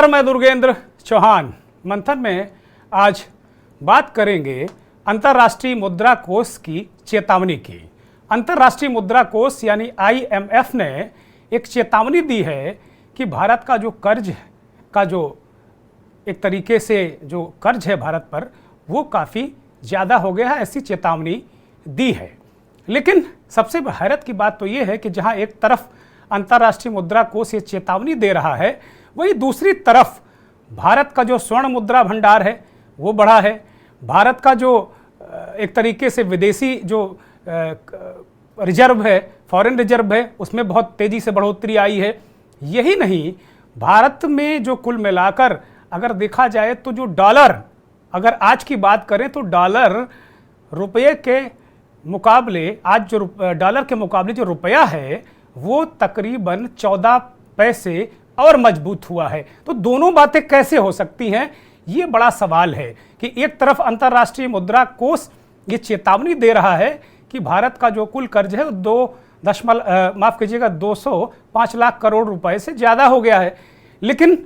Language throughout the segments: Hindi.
नमस्कार, मैं दुर्गेंद्र चौहान। मंथन में आज बात करेंगे अंतर्राष्ट्रीय मुद्रा कोष की चेतावनी की। अंतर्राष्ट्रीय मुद्रा कोष यानी IMF ने एक चेतावनी दी है कि भारत का जो कर्ज का जो एक तरीके से जो कर्ज है भारत पर, वो काफ़ी ज़्यादा हो गया है, ऐसी चेतावनी दी है। लेकिन सबसे हैरत की बात तो ये है कि जहां एक तरफ अंतर्राष्ट्रीय मुद्रा कोष ये चेतावनी दे रहा है, वहीं दूसरी तरफ भारत का जो स्वर्ण मुद्रा भंडार है वो बढ़ा है। भारत का जो एक तरीके से विदेशी जो रिजर्व है, फॉरेन रिजर्व है, उसमें बहुत तेज़ी से बढ़ोतरी आई है। यही नहीं, भारत में जो कुल मिलाकर अगर देखा जाए तो जो डॉलर, अगर आज की बात करें तो डॉलर रुपये के मुकाबले, आज जो डॉलर के मुकाबले जो रुपया है वो तकरीबन 14 पैसे और मजबूत हुआ है। तो दोनों बातें कैसे हो सकती हैं, ये बड़ा सवाल है कि एक तरफ अंतर्राष्ट्रीय मुद्रा कोष ये चेतावनी दे रहा है कि भारत का जो कुल कर्ज है 205 लाख करोड़ रुपए से ज़्यादा हो गया है। लेकिन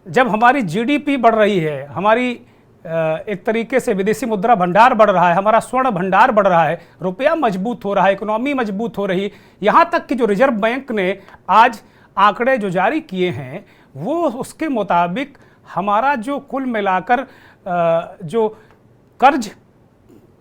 जब हमारी GDP बढ़ रही है, हमारी एक तरीके से विदेशी मुद्रा भंडार बढ़ रहा है, हमारा स्वर्ण भंडार बढ़ रहा है, रुपया मजबूत हो रहा है, इकोनॉमी मजबूत हो रही, यहाँ तक कि जो रिजर्व बैंक ने आज आंकड़े जो जारी किए हैं वो उसके मुताबिक हमारा जो कुल मिलाकर जो कर्ज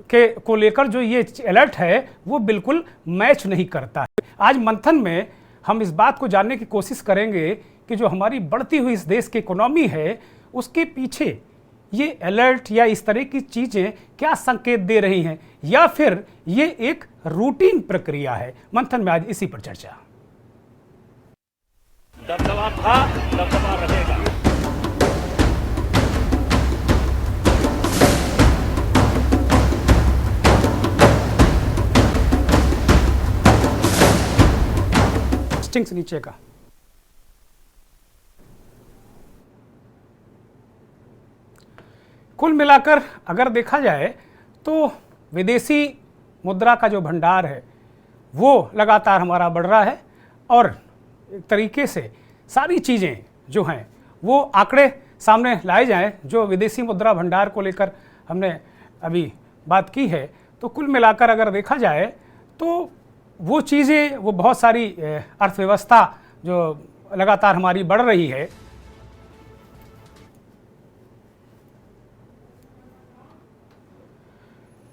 के को लेकर जो ये अलर्ट है वो बिल्कुल मैच नहीं करता है। आज मंथन में हम इस बात को जानने की कोशिश करेंगे कि जो हमारी बढ़ती हुई इस देश की इकोनॉमी है उसके पीछे ये अलर्ट या इस तरह की चीज़ें क्या संकेत दे रही हैं, या फिर ये एक रूटीन प्रक्रिया है। मंथन में आज इसी पर चर्चा। दबदबा था, दबदबा रहेगा। स्टिंग्स नीचे का कुल मिलाकर अगर देखा जाए तो विदेशी मुद्रा का जो भंडार है वो लगातार हमारा बढ़ रहा है, और एक तरीके से सारी चीज़ें जो हैं वो आंकड़े सामने लाए जाएं, जो विदेशी मुद्रा भंडार को लेकर हमने अभी बात की है, तो कुल मिलाकर अगर देखा जाए तो वो चीज़ें, वो बहुत सारी अर्थव्यवस्था जो लगातार हमारी बढ़ रही है,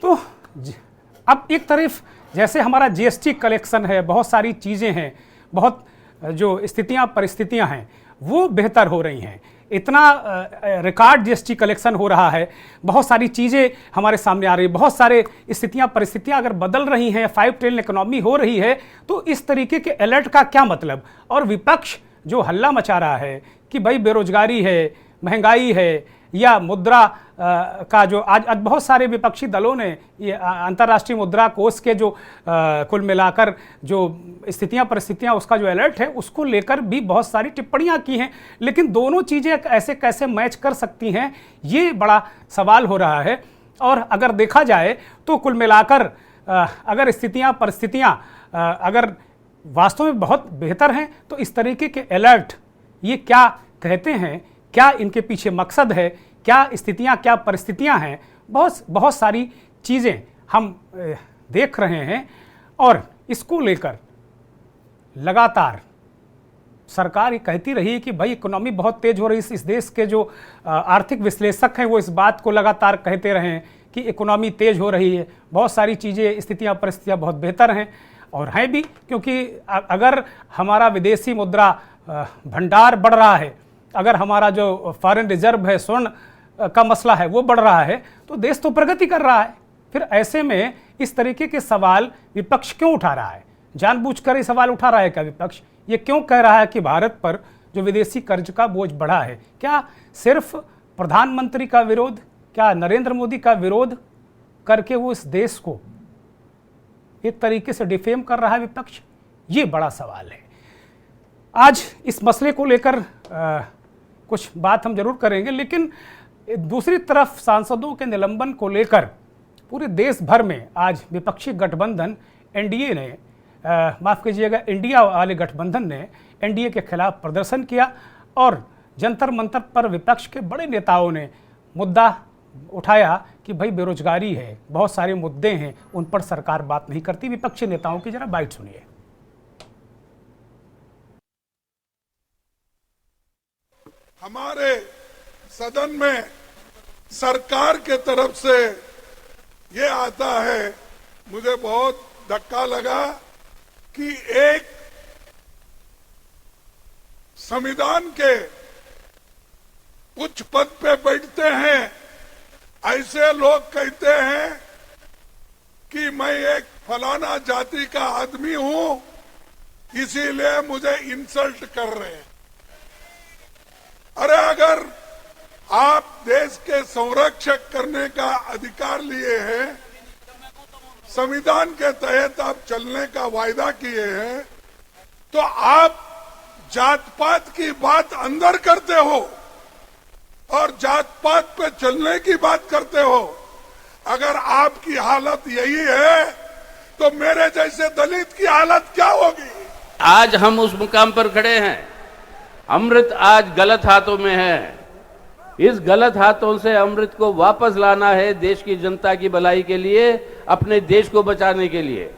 तो अब एक तरफ जैसे हमारा GST कलेक्शन है, बहुत सारी चीज़ें हैं, बहुत जो स्थितियां परिस्थितियां हैं वो बेहतर हो रही हैं, इतना रिकॉर्ड GST कलेक्शन हो रहा है, बहुत सारी चीज़ें हमारे सामने आ रही है, बहुत सारे स्थितियां परिस्थितियां अगर बदल रही हैं, 5 ट्रिलियन इकोनॉमी हो रही है, तो इस तरीके के अलर्ट का क्या मतलब। और विपक्ष जो हल्ला मचा रहा है कि भाई बेरोजगारी है, महंगाई है, या मुद्रा का जो आज बहुत सारे विपक्षी दलों ने ये अंतर्राष्ट्रीय मुद्रा कोष के जो कुल मिलाकर जो स्थितियां परिस्थितियां उसका जो अलर्ट है उसको लेकर भी बहुत सारी टिप्पणियां की हैं। लेकिन दोनों चीज़ें ऐसे कैसे मैच कर सकती हैं, ये बड़ा सवाल हो रहा है। और अगर देखा जाए तो कुल मिलाकर अगर स्थितियां परिस्थितियां अगर वास्तव में बहुत बेहतर हैं तो इस तरीके के अलर्ट ये क्या कहते हैं, क्या इनके पीछे मकसद है, क्या स्थितियां क्या परिस्थितियां हैं, बहुत सारी चीज़ें हम देख रहे हैं। और इसको लेकर लगातार सरकार ये कहती रही कि भाई इकोनॉमी बहुत तेज़ हो रही है। इस देश के जो आर्थिक विश्लेषक हैं वो इस बात को लगातार कहते रहे हैं कि इकोनॉमी तेज़ हो रही है, बहुत सारी चीज़ें स्थितियां परिस्थितियां बहुत बेहतर हैं, और हैं भी, क्योंकि अगर हमारा विदेशी मुद्रा भंडार बढ़ रहा है, अगर हमारा जो फॉरेन रिजर्व है, स्वर्ण का मसला है वो बढ़ रहा है, तो देश तो प्रगति कर रहा है। फिर ऐसे में इस तरीके के सवाल विपक्ष क्यों उठा रहा है, जानबूझकर ये सवाल उठा रहा है क्या विपक्ष? ये क्यों कह रहा है कि भारत पर जो विदेशी कर्ज का बोझ बढ़ा है? क्या सिर्फ प्रधानमंत्री का विरोध, क्या नरेंद्र मोदी का विरोध करके वो इस देश को एक तरीके से डिफेम कर रहा है विपक्ष? ये बड़ा सवाल है। आज इस मसले को लेकर कुछ बात हम जरूर करेंगे, लेकिन दूसरी तरफ सांसदों के निलंबन को लेकर पूरे देश भर में आज विपक्षी गठबंधन NDA ने माफ़ कीजिएगा इंडिया वाले गठबंधन ने NDA के खिलाफ प्रदर्शन किया और जंतर मंतर पर विपक्ष के बड़े नेताओं ने मुद्दा उठाया कि भाई बेरोजगारी है, बहुत सारे मुद्दे हैं, उन पर सरकार बात नहीं करती। विपक्षी नेताओं की जरा बाइट सुनिए। हमारे सदन में सरकार के तरफ से ये आता है, मुझे बहुत धक्का लगा कि एक संविधान के उच्च पद पे बैठते हैं ऐसे लोग कहते हैं कि मैं एक फलाना जाति का आदमी हूं, इसीलिए मुझे इंसल्ट कर रहे हैं। अरे अगर आप देश के संरक्षक करने का अधिकार लिए हैं, संविधान के तहत आप चलने का वायदा किए हैं, तो आप जात पात की बात अंदर करते हो और जात पात पे चलने की बात करते हो। अगर आपकी हालत यही है तो मेरे जैसे दलित की हालत क्या होगी? आज हम उस मुकाम पर खड़े हैं। अमृत आज गलत हाथों में है। इस गलत हाथों से अमृत को वापस लाना है देश की जनता की भलाई के लिए, अपने देश को बचाने के लिए।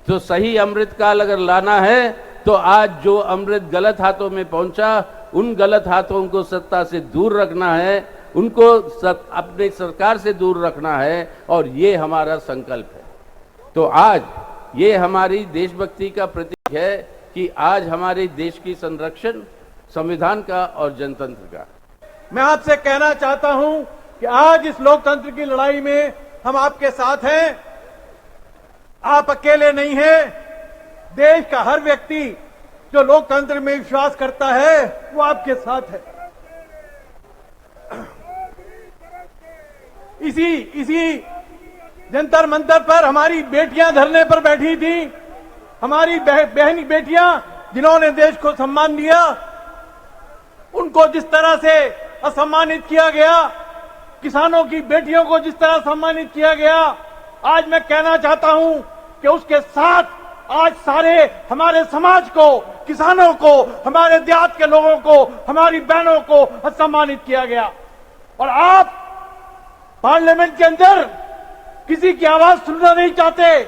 तो सही अमृत काल अगर लाना है तो आज जो अमृत गलत हाथों में पहुंचा, उन गलत हाथों को सत्ता से दूर रखना है, उनको अपने सरकार से दूर रखना है, और ये हमारा संकल्प है। तो आज ये हमारी देशभक्ति का प्रतीक है कि आज हमारे देश की संरक्षण संविधान का और जनतंत्र का। मैं आपसे कहना चाहता हूं कि आज इस लोकतंत्र की लड़ाई में हम आपके साथ हैं। आप अकेले नहीं हैं। देश का हर व्यक्ति जो लोकतंत्र में विश्वास करता है वो आपके साथ है। इसी जंतर मंतर पर हमारी बेटियां धरने पर बैठी थी। हमारी बहनी बेटियां जिन्होंने देश को सम्मान दिया, उनको जिस तरह से असम्मानित किया गया, किसानों की बेटियों को जिस तरह सम्मानित किया गया, आज मैं कहना चाहता हूं कि उसके साथ आज सारे हमारे समाज को, किसानों को, हमारे देहात के लोगों को, हमारी बहनों को असम्मानित किया गया। और आप पार्लियामेंट के अंदर किसी की आवाज सुनना नहीं चाहते।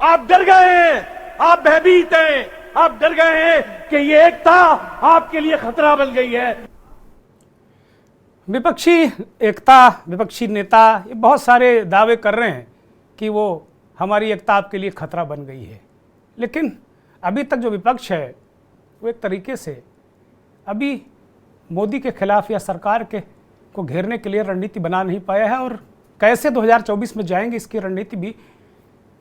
आप डर गए हैं, आप भयभीत हैं, आप डर गए हैं कि ये एकता आपके लिए खतरा बन गई है। विपक्षी एकता, विपक्षी नेता ये बहुत सारे दावे कर रहे हैं कि वो हमारी एकता आपके लिए खतरा बन गई है, लेकिन अभी तक जो विपक्ष है वो एक तरीके से अभी मोदी के खिलाफ या सरकार के को घेरने के लिए रणनीति बना नहीं पाया है, और कैसे 2024 में जाएंगे इसकी रणनीति भी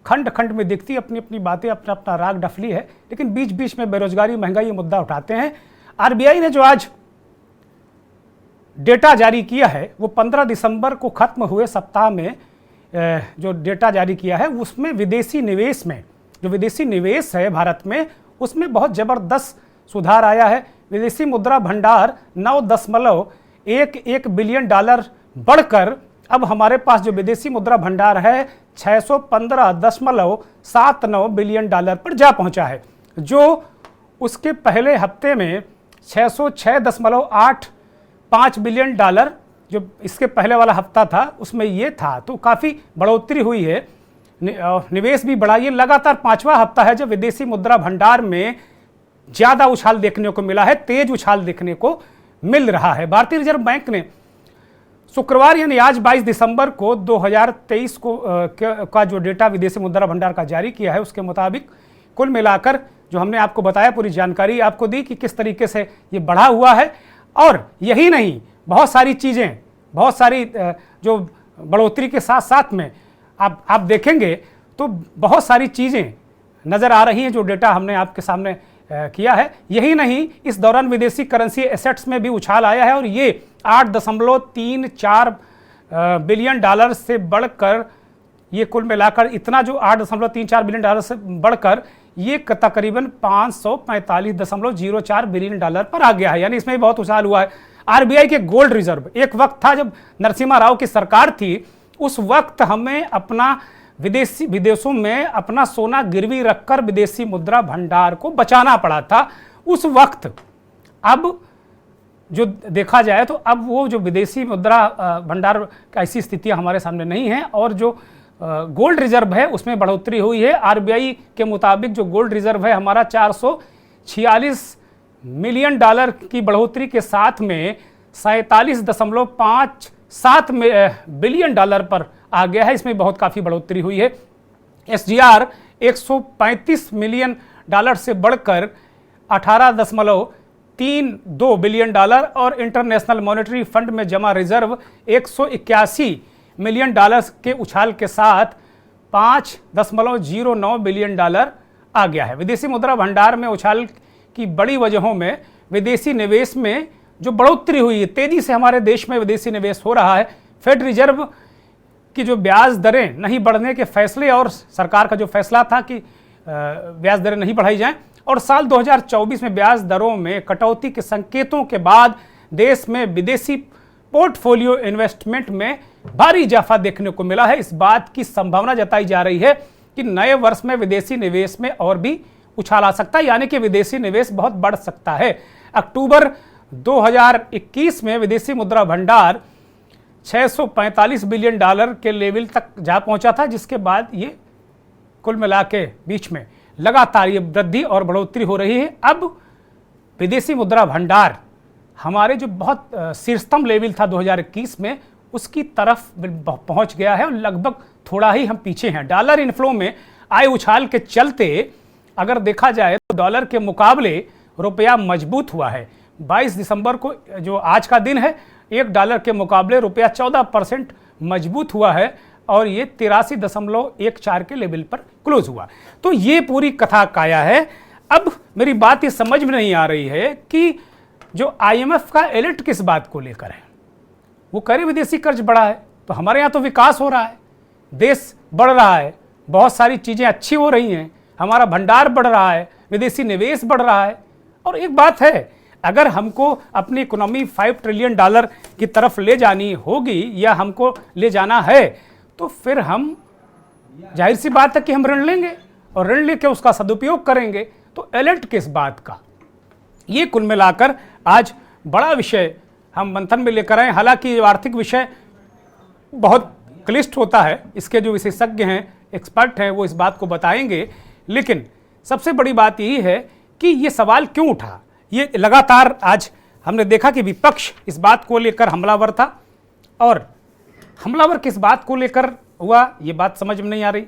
खंड खंड में दिखती, अपनी अपनी बातें, अपना अपना राग डफली है। लेकिन बीच बीच में बेरोजगारी, महंगाई ये मुद्दा उठाते हैं। आरबीआई ने जो आज डेटा जारी किया है वो 15 दिसंबर को खत्म हुए सप्ताह में जो डेटा जारी किया है उसमें विदेशी निवेश में, जो विदेशी निवेश है भारत में, उसमें बहुत ज़बरदस्त सुधार आया है। विदेशी मुद्रा भंडार 9.11 बिलियन डॉलर बढ़कर अब हमारे पास जो विदेशी मुद्रा भंडार है 615.79 बिलियन डॉलर पर जा पहुंचा है, जो उसके पहले हफ्ते में 606.85 बिलियन डॉलर जो इसके पहले वाला हफ्ता था उसमें ये था। तो काफ़ी बढ़ोतरी हुई है, निवेश भी बढ़ा। ये लगातार 5वां हफ्ता है जब विदेशी मुद्रा भंडार में ज़्यादा उछाल देखने को मिला है, तेज उछाल देखने को मिल रहा है। भारतीय रिजर्व बैंक ने शुक्रवार यानी आज 22 दिसंबर को 2023 का जो डेटा विदेशी मुद्रा भंडार का जारी किया है उसके मुताबिक कुल मिलाकर जो हमने आपको बताया, पूरी जानकारी आपको दी कि किस तरीके से ये बढ़ा हुआ है। और यही नहीं, बहुत सारी चीज़ें, बहुत सारी जो बढ़ोतरी के साथ साथ में आप देखेंगे तो बहुत सारी चीज़ें नज़र आ रही हैं जो डेटा हमने आपके सामने किया है। यही नहीं, इस दौरान विदेशी करेंसी एसेट्स में भी उछाल आया है और ये 8.34 बिलियन डॉलर से बढ़कर, ये कुल मिलाकर इतना जो 8.34 बिलियन डॉलर से बढ़कर ये तकरीबन 545.04 बिलियन डॉलर पर आ गया है, यानी इसमें भी बहुत उछाल हुआ है। आरबीआई के गोल्ड रिजर्व, एक वक्त था जब नरसिम्हा राव की सरकार थी, उस वक्त हमें अपना विदेशों में अपना सोना गिरवी रखकर विदेशी मुद्रा भंडार को बचाना पड़ा था। उस वक्त अब जो देखा जाए तो अब वो जो विदेशी मुद्रा भंडार की ऐसी स्थितियां हमारे सामने नहीं हैं, और जो गोल्ड रिजर्व है उसमें बढ़ोतरी हुई है। आरबीआई के मुताबिक जो गोल्ड रिजर्व है हमारा 446 मिलियन डॉलर की बढ़ोतरी के साथ में 47.57 बिलियन डॉलर पर आ गया है। इसमें बहुत काफ़ी बढ़ोतरी हुई है। एसडीआर 135 मिलियन डॉलर से बढ़कर 18.32 बिलियन डॉलर, और इंटरनेशनल मॉनेटरी फंड में जमा रिजर्व 181 मिलियन डॉलर के उछाल के साथ 5.09 बिलियन डॉलर आ गया है। विदेशी मुद्रा भंडार में उछाल की बड़ी वजहों में विदेशी निवेश में जो बढ़ोतरी हुई है, तेजी से हमारे देश में विदेशी निवेश हो रहा है। फेड रिजर्व की जो ब्याज दरें नहीं बढ़ने के फैसले और सरकार का जो फैसला था कि ब्याज दरें नहीं बढ़ाई जाएं, और साल 2024 में ब्याज दरों में कटौती के संकेतों के बाद देश में विदेशी पोर्टफोलियो इन्वेस्टमेंट में भारी इजाफा देखने को मिला है। इस बात की संभावना जताई जा रही है कि नए वर्ष में विदेशी निवेश में और भी उछाल आ सकता है, यानी कि विदेशी निवेश बहुत बढ़ सकता है। अक्टूबर 2021 में विदेशी मुद्रा भंडार 645 बिलियन डॉलर के लेवल तक जा पहुंचा था, जिसके बाद ये कुल मिला के बीच में लगातार ये वृद्धि और बढ़ोतरी हो रही है। अब विदेशी मुद्रा भंडार हमारे जो बहुत शीर्षतम लेवल था 2021 में, उसकी तरफ पहुंच गया है, और लगभग थोड़ा ही हम पीछे हैं। डॉलर इनफ्लो में आए उछाल के चलते अगर देखा जाए तो डॉलर के मुकाबले रुपया मजबूत हुआ है। 22 दिसंबर को जो आज का दिन है, $1 के मुकाबले रुपया 14% मजबूत हुआ है, और ये 83.14 के लेवल पर क्लोज हुआ। तो ये पूरी कथा काया है। अब मेरी बात ये समझ में नहीं आ रही है कि जो IMF का एलर्ट किस बात को लेकर है। वो कह रहे विदेशी कर्ज बढ़ा है, तो हमारे यहाँ तो विकास हो रहा है, देश बढ़ रहा है, बहुत सारी चीज़ें अच्छी हो रही हैं, हमारा भंडार बढ़ रहा है, विदेशी निवेश बढ़ रहा है। और एक बात है, अगर हमको अपनी इकोनॉमी 5 ट्रिलियन डॉलर की तरफ ले जानी होगी या हमको ले जाना है, तो फिर हम जाहिर सी बात है कि हम ऋण लेंगे, और ऋण लेके उसका सदुपयोग करेंगे। तो अलर्ट किस बात का? ये कुल मिलाकर आज बड़ा विषय हम मंथन में लेकर आए। हालांकि आर्थिक विषय बहुत क्लिष्ट होता है, इसके जो विशेषज्ञ हैं, एक्सपर्ट हैं, वो इस बात को बताएंगे। लेकिन सबसे बड़ी बात यही है कि ये सवाल क्यों उठा। ये लगातार आज हमने देखा कि विपक्ष इस बात को लेकर हमलावर था, और हमलावर किस बात को लेकर हुआ ये बात समझ में नहीं आ रही।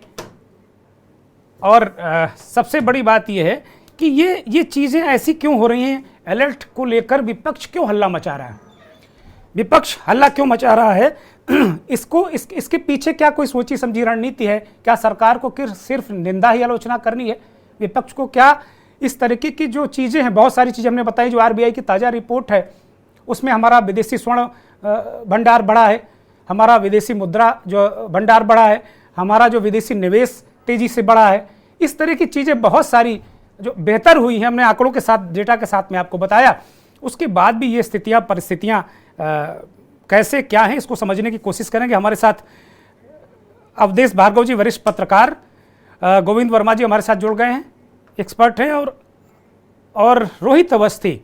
और सबसे बड़ी बात यह है कि ये चीज़ें ऐसी क्यों हो रही हैं, अलर्ट को लेकर विपक्ष क्यों हल्ला मचा रहा है। विपक्ष हल्ला क्यों मचा रहा है, इसके पीछे क्या कोई सोची समझी रणनीति है? क्या सरकार को सिर्फ निंदा ही आलोचना करनी है? विपक्ष को क्या इस तरीके की जो चीज़ें हैं, बहुत सारी चीज़ें हमने बताई, जो आरबीआई की ताज़ा रिपोर्ट है उसमें हमारा विदेशी स्वर्ण भंडार बढ़ा है, हमारा विदेशी मुद्रा जो भंडार बढ़ा है, हमारा जो विदेशी निवेश तेज़ी से बढ़ा है, इस तरह की चीज़ें बहुत सारी जो बेहतर हुई हैं, हमने आंकड़ों के साथ, डेटा के साथ में आपको बताया। उसके बाद भी ये स्थितियाँ, परिस्थितियाँ कैसे क्या हैं, इसको समझने की कोशिश करेंगे। हमारे साथ अवधेश भार्गव जी, वरिष्ठ पत्रकार, गोविंद वर्मा जी हमारे साथ जुड़ गए हैं, एक्सपर्ट हैं, और रोहित अवस्थी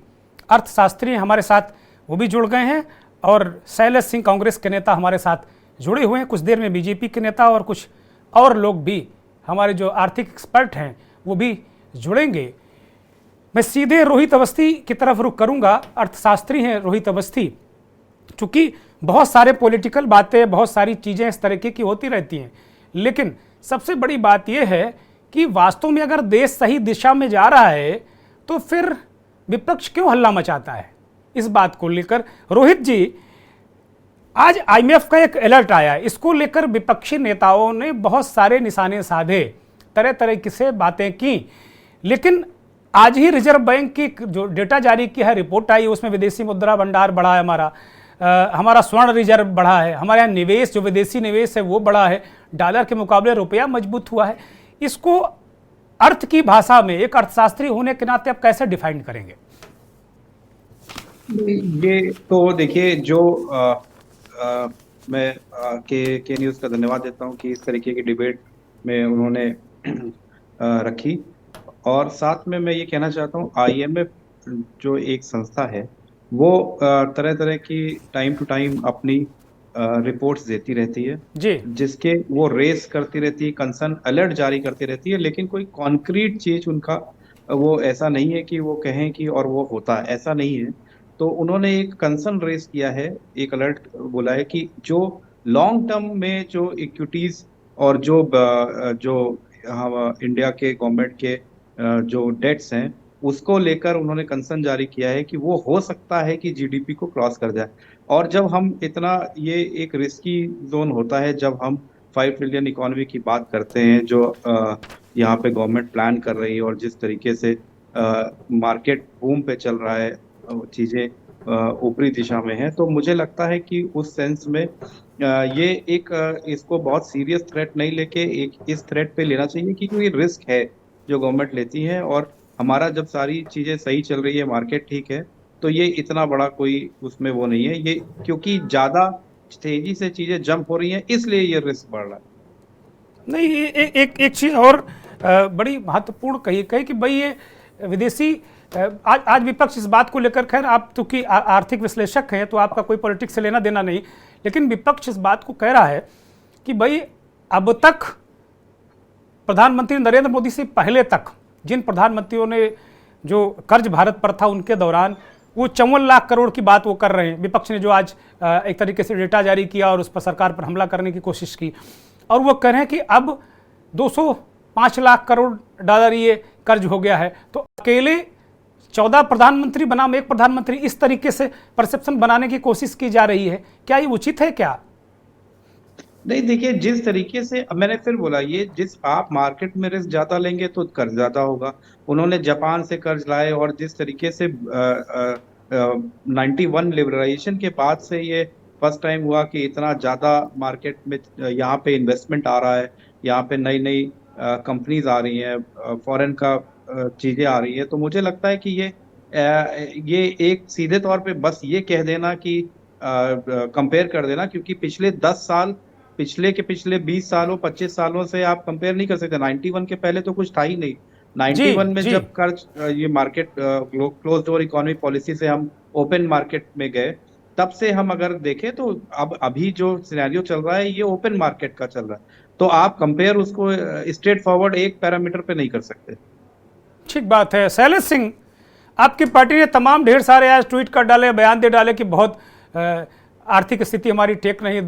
अर्थशास्त्री हमारे साथ, वो भी जुड़ गए हैं, और शैलेश सिंह कांग्रेस के नेता हमारे साथ जुड़े हुए हैं। कुछ देर में बीजेपी के नेता और कुछ और लोग भी, हमारे जो आर्थिक एक्सपर्ट हैं, वो भी जुड़ेंगे। मैं सीधे रोहित अवस्थी की तरफ रुख करूंगा। अर्थशास्त्री हैं रोहित अवस्थी। चूंकि बहुत सारे पॉलिटिकल बातें, बहुत सारी चीज़ें इस तरीके की होती रहती हैं, लेकिन सबसे बड़ी बात यह है कि वास्तव में अगर देश सही दिशा में जा रहा है तो फिर विपक्ष क्यों हल्ला मचाता है, इस बात को लेकर। रोहित जी, आज आईएमएफ का एक अलर्ट आया है, इसको लेकर विपक्षी नेताओं ने बहुत सारे निशाने साधे, तरह तरह से बातें की, लेकिन आज ही रिजर्व बैंक की जो डेटा जारी की है, रिपोर्ट आई, उसमें विदेशी मुद्रा भंडार बढ़ा है, हमारा स्वर्ण रिजर्व बढ़ा है, हमारे यहाँ निवेश, जो विदेशी निवेश है वो बढ़ा है, डॉलर के मुकाबले रुपया मजबूत हुआ है। इसको अर्थ की भाषा में एक अर्थशास्त्री होने के नाते आप कैसे डिफाइन करेंगे? ये तो देखिए, जो मैं के न्यूज़ का धन्यवाद देता हूँ कि इस तरीके की डिबेट में उन्होंने रखी। और साथ में मैं ये कहना चाहता हूँ, IMF जो एक संस्था है वो तरह तरह की टाइम टू टाइम अपनी रिपोर्ट्स देती रहती है, जी जिसके वो रेस करती रहती है, कंसर्न अलर्ट जारी करती रहती है, लेकिन कोई कॉन्क्रीट चीज उनका वो ऐसा नहीं है कि वो कहें कि और वो होता है, ऐसा नहीं है। तो उन्होंने एक कंसर्न रेस किया है, एक अलर्ट बोला है कि जो लॉन्ग टर्म में जो इक्विटीज और जो इंडिया के गवर्नमेंट के जो डेट्स हैं, उसको लेकर उन्होंने कंसर्न जारी किया है कि वो हो सकता है कि जीडीपी को क्रॉस कर जाए। और जब हम इतना, ये एक रिस्की जोन होता है जब हम 5 ट्रिलियन इकोनॉमी की बात करते हैं, जो यहाँ पे गवर्नमेंट प्लान कर रही है, और जिस तरीके से मार्केट बूम पे चल रहा है, चीजें ऊपरी दिशा में है, तो मुझे लगता है कि उस सेंस में ये एक इसको बहुत सीरियस थ्रेट नहीं लेके एक इस थ्रेट पे लेना चाहिए कि कोई रिस्क है जो गवर्नमेंट लेती है, और हमारा जब सारी चीजें सही चल रही है, मार्केट ठीक है, तो ये इतना बड़ा कोई उसमें वो नहीं है, ये क्योंकि ज्यादा तेजी से चीजें जंप हो रही हैं, इसलिए ये रिस्क बढ़ रहा है। नहीं, एक चीज और बड़ी महत्वपूर्ण कही कि भाई ये विदेशी आज विपक्ष इस बात को लेकर, खैर आप चूंकि आर्थिक विश्लेषक हैं तो आपका कोई पॉलिटिक्स से लेना देना नहीं, लेकिन विपक्ष इस बात को कह रहा है कि भाई अब तक प्रधानमंत्री नरेंद्र मोदी से पहले तक जिन प्रधानमंत्रियों ने जो कर्ज भारत पर था उनके दौरान वो 54 लाख करोड़ की बात वो कर रहे हैं। विपक्ष ने जो आज एक तरीके से डेटा जारी किया और उस पर सरकार पर हमला करने की कोशिश की, और वो कह रहे हैं कि अब 205 लाख करोड़ डॉलर ये कर्ज हो गया है। तो अकेले 14 प्रधानमंत्री बनाम एक प्रधानमंत्री, इस तरीके से परसेप्शन बनाने की कोशिश की जा रही है, क्या ये उचित है क्या? नहीं, देखिए, जिस तरीके से, अब मैंने फिर बोला, ये जिस आप मार्केट में रिस्क ज्यादा लेंगे तो कर्ज ज्यादा होगा। उन्होंने जापान से कर्ज लाए, और जिस तरीके से 91 लिबरलाइजेशन के बाद से ये फर्स्ट टाइम हुआ कि इतना ज्यादा मार्केट में यहाँ पे इन्वेस्टमेंट आ रहा है, यहाँ पे नई नई कंपनीज आ रही हैं, फॉरेन का चीजें आ रही है। तो मुझे लगता है कि ये एक सीधे तौर पे बस ये कह देना कि कंपेयर कर देना, क्योंकि पिछले 10 साल, पिछले 20 सालों 25 सालों से आप कंपेयर नहीं कर सकते। 91 के पहले तो कुछ था ही नहीं। 91 में जब कर्ज ये market close door economy policy से हम ओपन मार्केट में गए, तब से हम अगर देखें तो अब अभी जो सिनेरियो चल रहा है ये ओपन मार्केट का चल रहा है। तो आप कंपेयर उसको स्ट्रेट फॉरवर्ड एक पैरामीटर पे नहीं कर सकते। ठीक बात है। शैलेश सिंह, आपकी पार्टी ने तमाम ढेर सारे आज ट्वीट कर डाले, बयान दे डाले कि बहुत आर्थिक स्थिति हमारी टेक नहीं,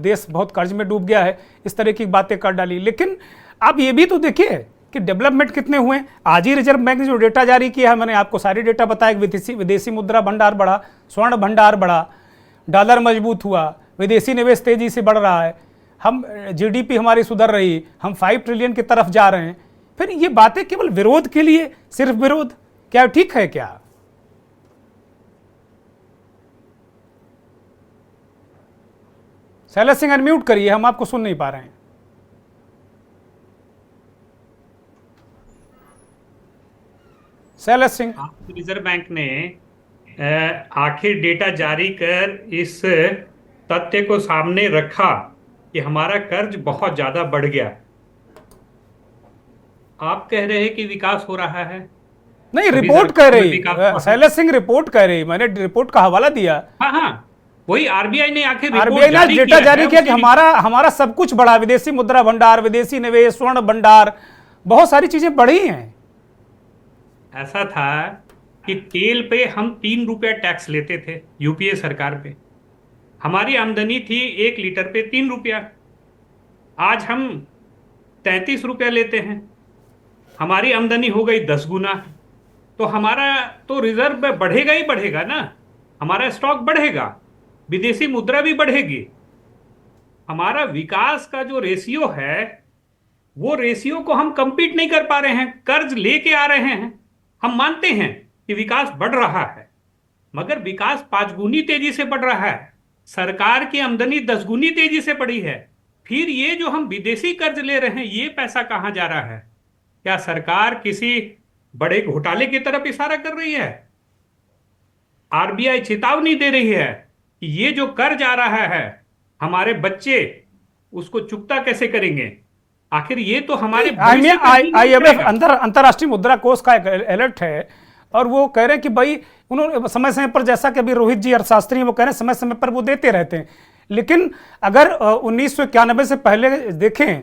देश बहुत कर्ज में डूब गया है, इस तरह की बातें कर डाली। लेकिन आप ये भी तो देखिए कि डेवलपमेंट कितने हुए। आज ही रिजर्व बैंक ने जो डेटा जारी किया है, मैंने आपको सारी डेटा बताया, विदेशी मुद्रा भंडार बढ़ा, स्वर्ण भंडार बढ़ा, डॉलर मजबूत हुआ, विदेशी निवेश तेजी से बढ़ रहा है, हम जीडीपी हमारी सुधर रही, हम 5 ट्रिलियन की तरफ जा रहे हैं। फिर ये बातें केवल विरोध के लिए, सिर्फ विरोध, क्या ठीक है क्या? शैलेश सिंह अनम्यूट करिए, हम आपको सुन नहीं पा रहे हैं। शैलेश सिंह, रिजर्व बैंक ने आखिर डेटा जारी कर इस तथ्य को सामने रखा कि हमारा कर्ज बहुत ज्यादा बढ़ गया। आप कह रहे हैं कि विकास हो रहा है, नहीं, रिपोर्ट कह रही, शैलेश सिंह रिपोर्ट कह रही, मैंने रिपोर्ट का हवाला दिया। हाँ, वही आरबीआई ने आखिर आरबीआई ने डेटा जारी किया कि हमारा सब कुछ बढ़ा, विदेशी मुद्रा भंडार, विदेशी निवेश, स्वर्ण भंडार, बहुत सारी चीजें बढ़ी हैं। ऐसा था कि तेल पे हम 3 रुपया टैक्स लेते थे यूपीए सरकार पे, हमारी आमदनी थी 1 लीटर पे 3 रुपया, आज हम 33 रुपया लेते हैं, हमारी आमदनी हो गई 10 गुना। तो हमारा तो रिजर्व बढ़ेगा ही बढ़ेगा ना, हमारा स्टॉक बढ़ेगा, विदेशी मुद्रा भी बढ़ेगी। हमारा विकास का जो रेशियो है वो रेशियो को हम कंपीट नहीं कर पा रहे हैं, कर्ज लेके आ रहे हैं। हम मानते हैं कि विकास बढ़ रहा है, मगर विकास 5 गुनी तेजी से बढ़ रहा है, सरकार की आमदनी 10 गुनी तेजी से बढ़ी है। फिर ये जो हम विदेशी कर्ज ले रहे हैं, ये पैसा कहां जा रहा है? क्या सरकार किसी बड़े घोटाले की तरफ इशारा कर रही है? आरबीआई चेतावनी दे रही है कि ये जो कर्ज आ रहा है, हमारे बच्चे उसको चुकता कैसे करेंगे? आखिर ये तो हमारे IMF अंतरराष्ट्रीय मुद्रा कोष का एक अलर्ट है, और वो कह रहे हैं कि भाई उन्होंने समय समय पर, जैसा कि अभी रोहित जी अर्थशास्त्री हैं वो कह रहे हैं समय समय पर वो देते रहते हैं, लेकिन अगर 1991 से पहले देखें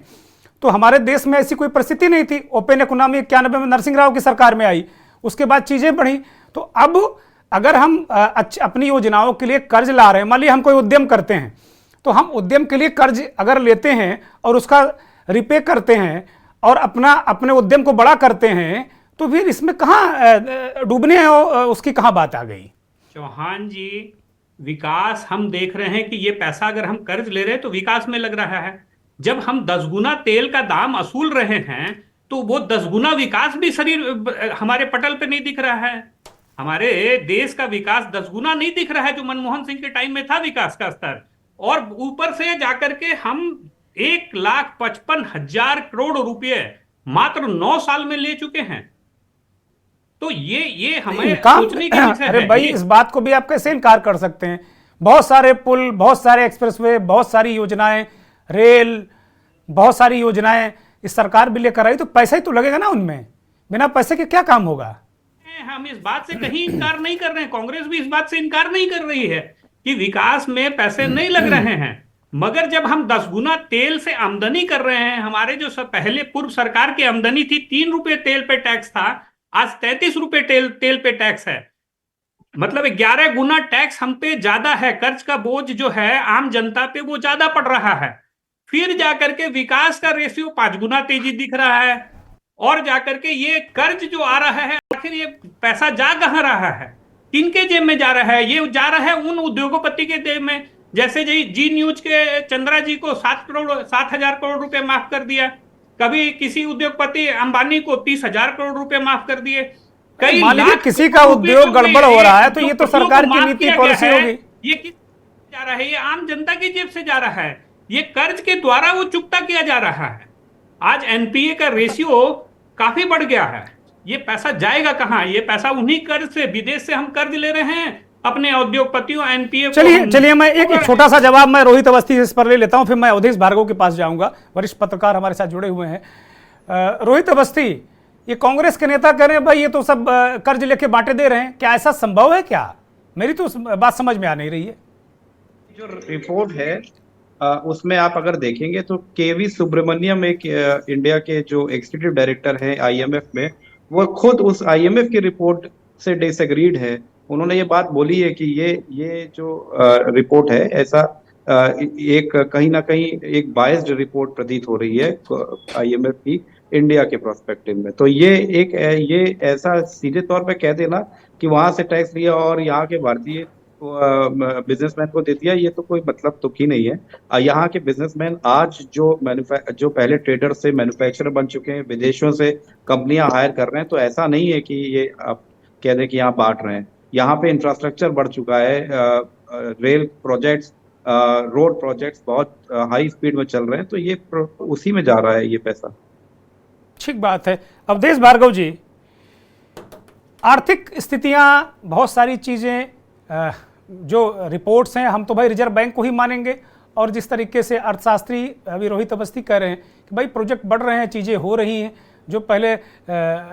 तो हमारे देश में ऐसी कोई परिस्थिति नहीं थी। ओपन इकोनॉमी 91 में नरसिंह राव की सरकार में आई, उसके बाद चीजें बढ़ी। तो अब अगर हम अपनी योजनाओं के लिए कर्ज ला रहे हैं, मान लीजिए हम कोई उद्यम करते हैं, तो हम उद्यम के लिए कर्ज अगर लेते हैं और उसका रिपे करते हैं और अपने उद्यम को बड़ा करते हैं, तो फिर इसमें कहाँ डूबने हैं, उसकी कहाँ बात आ गई? चौहान जी, विकास हम देख रहे हैं कि ये पैसा अगर हम कर्ज ले रहे हैं तो विकास में लग रहा है। जब हम 10 गुना तेल का दाम वसूल रहे हैं तो वो 10 गुना विकास भी शरीर हमारे पटल पे नहीं दिख रहा है। हमारे देश का विकास 10 गुना नहीं दिख रहा है जो मनमोहन सिंह के टाइम में था विकास का स्तर, और ऊपर से जाकर के हम 1,55,000 करोड़ रुपए मात्र 9 साल में ले चुके हैं। तो ये हमें सोचने की विषय है। अरे भाई, इस बात को भी आप कैसे इनकार कर सकते हैं? बहुत सारे पुल, बहुत सारे एक्सप्रेसवे, बहुत सारी योजनाएं, रेल, बहुत सारी योजनाएं इस सरकार भी लेकर आई, तो पैसा ही तो लगेगा ना उनमें। बिना पैसे के क्या काम होगा? हम इस बात से कहीं इनकार नहीं कर रहे हैं, कांग्रेस भी इस बात से इनकार नहीं कर रही है कि विकास में पैसे नहीं लग रहे हैं, मगर जब हम 10 गुना तेल से आमदनी कर रहे हैं, हमारे जो पहले पूर्व सरकार की आमदनी थी 3 रुपए तेल पे टैक्स था, आज 33 रुपए तेल पे टैक्स है, मतलब 11 गुना टैक्स हम पे ज्यादा है। कर्ज का बोझ जो है आम जनता पे वो ज्यादा पड़ रहा है। फिर जाकर के विकास का रेशियो 5 गुना तेजी दिख रहा है, और जाकर के ये कर्ज जो आ रहा है, आखिर ये पैसा जा कहां रहा है, किनके जेब में जा रहा है? ये जा रहा है उन उद्योगपति के जेब में। जैसे जी न्यूज के चंद्रा जी को 7,000 करोड़ रुपए माफ कर दिया, कभी किसी उद्योगपति अंबानी को 30,000 करोड़ रुपए माफ कर दिए। कई मान लीजिए किसी का उद्योग गड़बड़ हो रहा है तो ये तो सरकार की नीति पॉलिसी होगी। ये किस जा रहा है? ये आम जनता की जेब से जा रहा है, ये कर्ज के द्वारा वो चुकता किया जा रहा है। आज एनपीए का रेशियो काफी बढ़ गया है। ये पैसा जाएगा कहां? ये पैसा उन्हीं कर्ज से, विदेश से हम कर्ज ले रहे हैं अपने उद्योगपतियों, एनपीए। चलिए मैं एक छोटा सा जवाब मैं रोहित अवस्थी इस पर ले लेता हूं, फिर मैं अवधेश भार्गव के पास जाऊंगा, वरिष्ठ पत्रकार हमारे साथ जुड़े हुए हैं। रोहित अवस्थी, ये कांग्रेस के नेता कह रहे हैं भाई ये तो सब कर्ज लेके बांटे दे रहे हैं, क्या ऐसा संभव है क्या? मेरी तो बात समझ में आ नहीं रही है। जो रिपोर्ट है उसमें आप अगर देखेंगे तो केवी सुब्रमण्यम एक इंडिया के जो एग्जीक्यूटिव डायरेक्टर हैं आईएमएफ में, वो खुद उस आईएमएफ की रिपोर्ट से डिसएग्रीड है। उन्होंने ये बात बोली है कि ये जो रिपोर्ट है ऐसा एक कहीं ना कहीं एक बायस्ड रिपोर्ट प्रतीत हो रही है आईएमएफ की इंडिया के प्रोस्पेक्टिव में। तो ये ऐसा सीधे तौर पे कह देना कि वहां से टैक्स लिया और यहाँ के भारतीय बिजनेसमैन को दे दिया, ये तो कोई मतलब तुक ही नहीं है। यहाँ के बिजनेसमैन आज जो पहले ट्रेडर से मैन्युफैक्चरर बन चुके हैं, विदेशों से कंपनियां हायर कर रहे हैं, तो ऐसा नहीं है कि ये आप कह दें कि यहाँ बांट रहे हैं। यहाँ पे इंफ्रास्ट्रक्चर बढ़ चुका है, रेल प्रोजेक्ट्स, रोड प्रोजेक्ट्स बहुत हाई स्पीड में चल रहे हैं, तो ये उसी में जा रहा है ये पैसा। ठीक बात है। अवधेश भार्गव जी, आर्थिक स्थितियां, बहुत सारी चीजें, जो रिपोर्ट्स हैं, हम तो भाई रिजर्व बैंक को ही मानेंगे, और जिस तरीके से अर्थशास्त्री अभी रोहित अवस्थी कह रहे हैं कि भाई प्रोजेक्ट बढ़ रहे हैं, चीज़ें हो रही हैं, जो पहले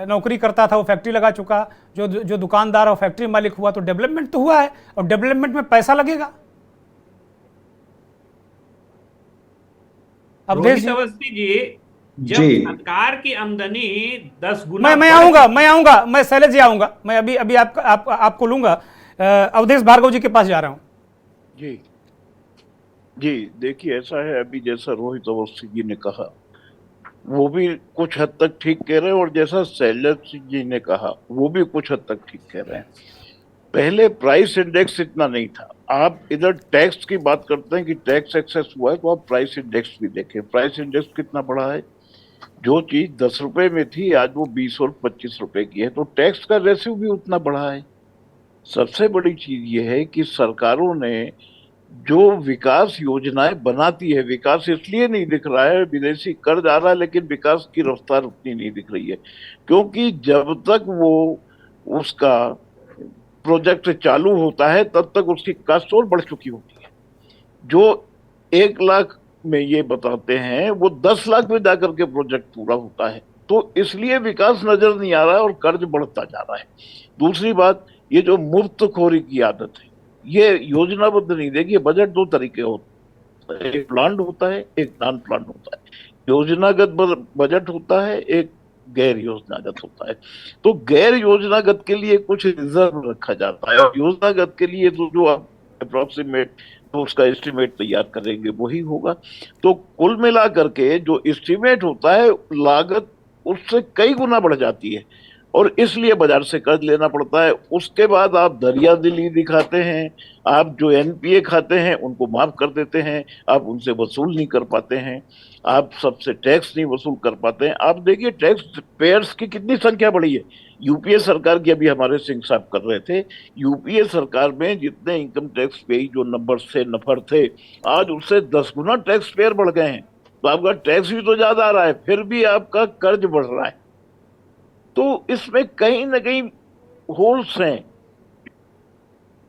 नौकरी करता था वो फैक्ट्री लगा चुका, जो दुकानदार और फैक्ट्री मालिक हुआ, तो डेवलपमेंट तो हुआ है, और डेवलपमेंट में पैसा लगेगा। रोहित अवस्थी जी, जब सरकार की आमदनी 10 गुना, मैं आऊंगा, मैं शैलेश जी आऊंगा, मैं अभी आपको लूंगा। अवधेश भार्गव जी के पास जा रहा हूं। जी देखिए, ऐसा है, अभी जैसा रोहित अवस्थी जी ने कहा वो भी कुछ हद तक ठीक कह रहे हैं, और जैसा शैलेश जी ने कहा वो भी कुछ हद तक ठीक कह रहे हैं। पहले प्राइस इंडेक्स इतना नहीं था। आप इधर टैक्स की बात करते हैं कि टैक्स एक्सेस हुआ है, तो आप प्राइस इंडेक्स भी देखें। प्राइस इंडेक्स कितना बड़ा है? जो चीज 10 रुपए में थी आज वो 20 और 25 रुपए की है, तो टैक्स का रेशियो भी उतना बड़ा है। सबसे बड़ी चीज ये है कि सरकारों ने जो विकास योजनाएं बनाती है, विकास इसलिए नहीं दिख रहा है, विदेशी कर्ज आ रहा है लेकिन विकास की रफ्तार उतनी नहीं दिख रही है, क्योंकि जब तक वो उसका प्रोजेक्ट चालू होता है तब तक उसकी कॉस्ट और बढ़ चुकी होती है। जो 1 लाख में ये बताते हैं वो 10 लाख में जाकर के प्रोजेक्ट पूरा होता है। तो इसलिए विकास नजर नहीं आ रहा है और कर्ज बढ़ता जा रहा है। दूसरी बात, ये जो मुफ्तखोरी की आदत है, ये योजनाबद्ध नहीं। देखिए, बजट दो तरीके होते हैं, एक प्लान्ड होता है, एक नॉन प्लान्ड होता है। योजनागत बजट होता है, एक गैर योजनागत होता है। तो गैर योजनागत के लिए कुछ रिजर्व रखा जाता है और योजनागत के लिए तो जो आप अप्रोक्सीमेट तो उसका एस्टिमेट तैयार करेंगे वही होगा। तो कुल मिला करके जो एस्टिमेट होता है, लागत उससे कई गुना बढ़ जाती है और इसलिए बाजार से कर्ज लेना पड़ता है। उसके बाद आप दरियादिली दिखाते हैं, आप जो एनपीए खाते हैं उनको माफ कर देते हैं, आप उनसे वसूल नहीं कर पाते हैं, आप सबसे टैक्स नहीं वसूल कर पाते हैं। आप देखिए टैक्स पेयर्स की कितनी संख्या बढ़ी है। यूपीए सरकार की, अभी हमारे सिंह साहब कर रहे थे, यूपीए सरकार में जितने इनकम टैक्स पे जो नंबर से नफर थे, आज उससे 10 गुना टैक्स पेयर बढ़ गए हैं। तो आपका टैक्स भी तो ज्यादा आ रहा है, फिर भी आपका कर्ज बढ़ रहा है। तो इसमें कहीं ना कहीं होल्स हैं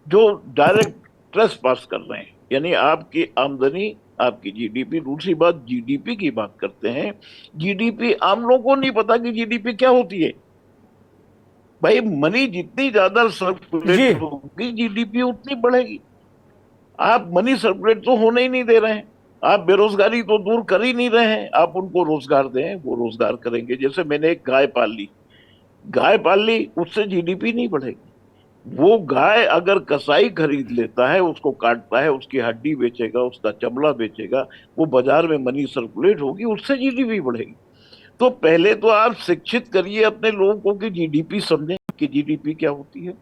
जो डायरेक्ट ट्रेस पास कर रहे हैं। यानी आपकी आमदनी, आपकी जीडीपी, दूसरी बात जीडीपी की बात करते हैं, जीडीपी आम लोगों को नहीं पता कि जीडीपी क्या होती है। भाई मनी जितनी ज्यादा सर्कुलेट होगी जीडीपी उतनी बढ़ेगी। आप मनी सर्कुलेट तो होने ही नहीं दे रहे हैं, आप बेरोजगारी तो दूर कर ही नहीं रहे हैं। आप उनको रोजगार दें, वो रोजगार करेंगे। जैसे मैंने एक गाय पाल ली, उससे जीडीपी नहीं बढ़ेगी। वो गाय अगर कसाई खरीद लेता है, उसको काटता है, उसकी हड्डी बेचेगा, उसका चमड़ा बेचेगा, वो बाजार में मनी सर्कुलेट होगी, उससे जीडीपी बढ़ेगी। तो पहले तो आप शिक्षित करिए अपने लोगों को कि जीडीपी समझें कि जीडीपी क्या होती है।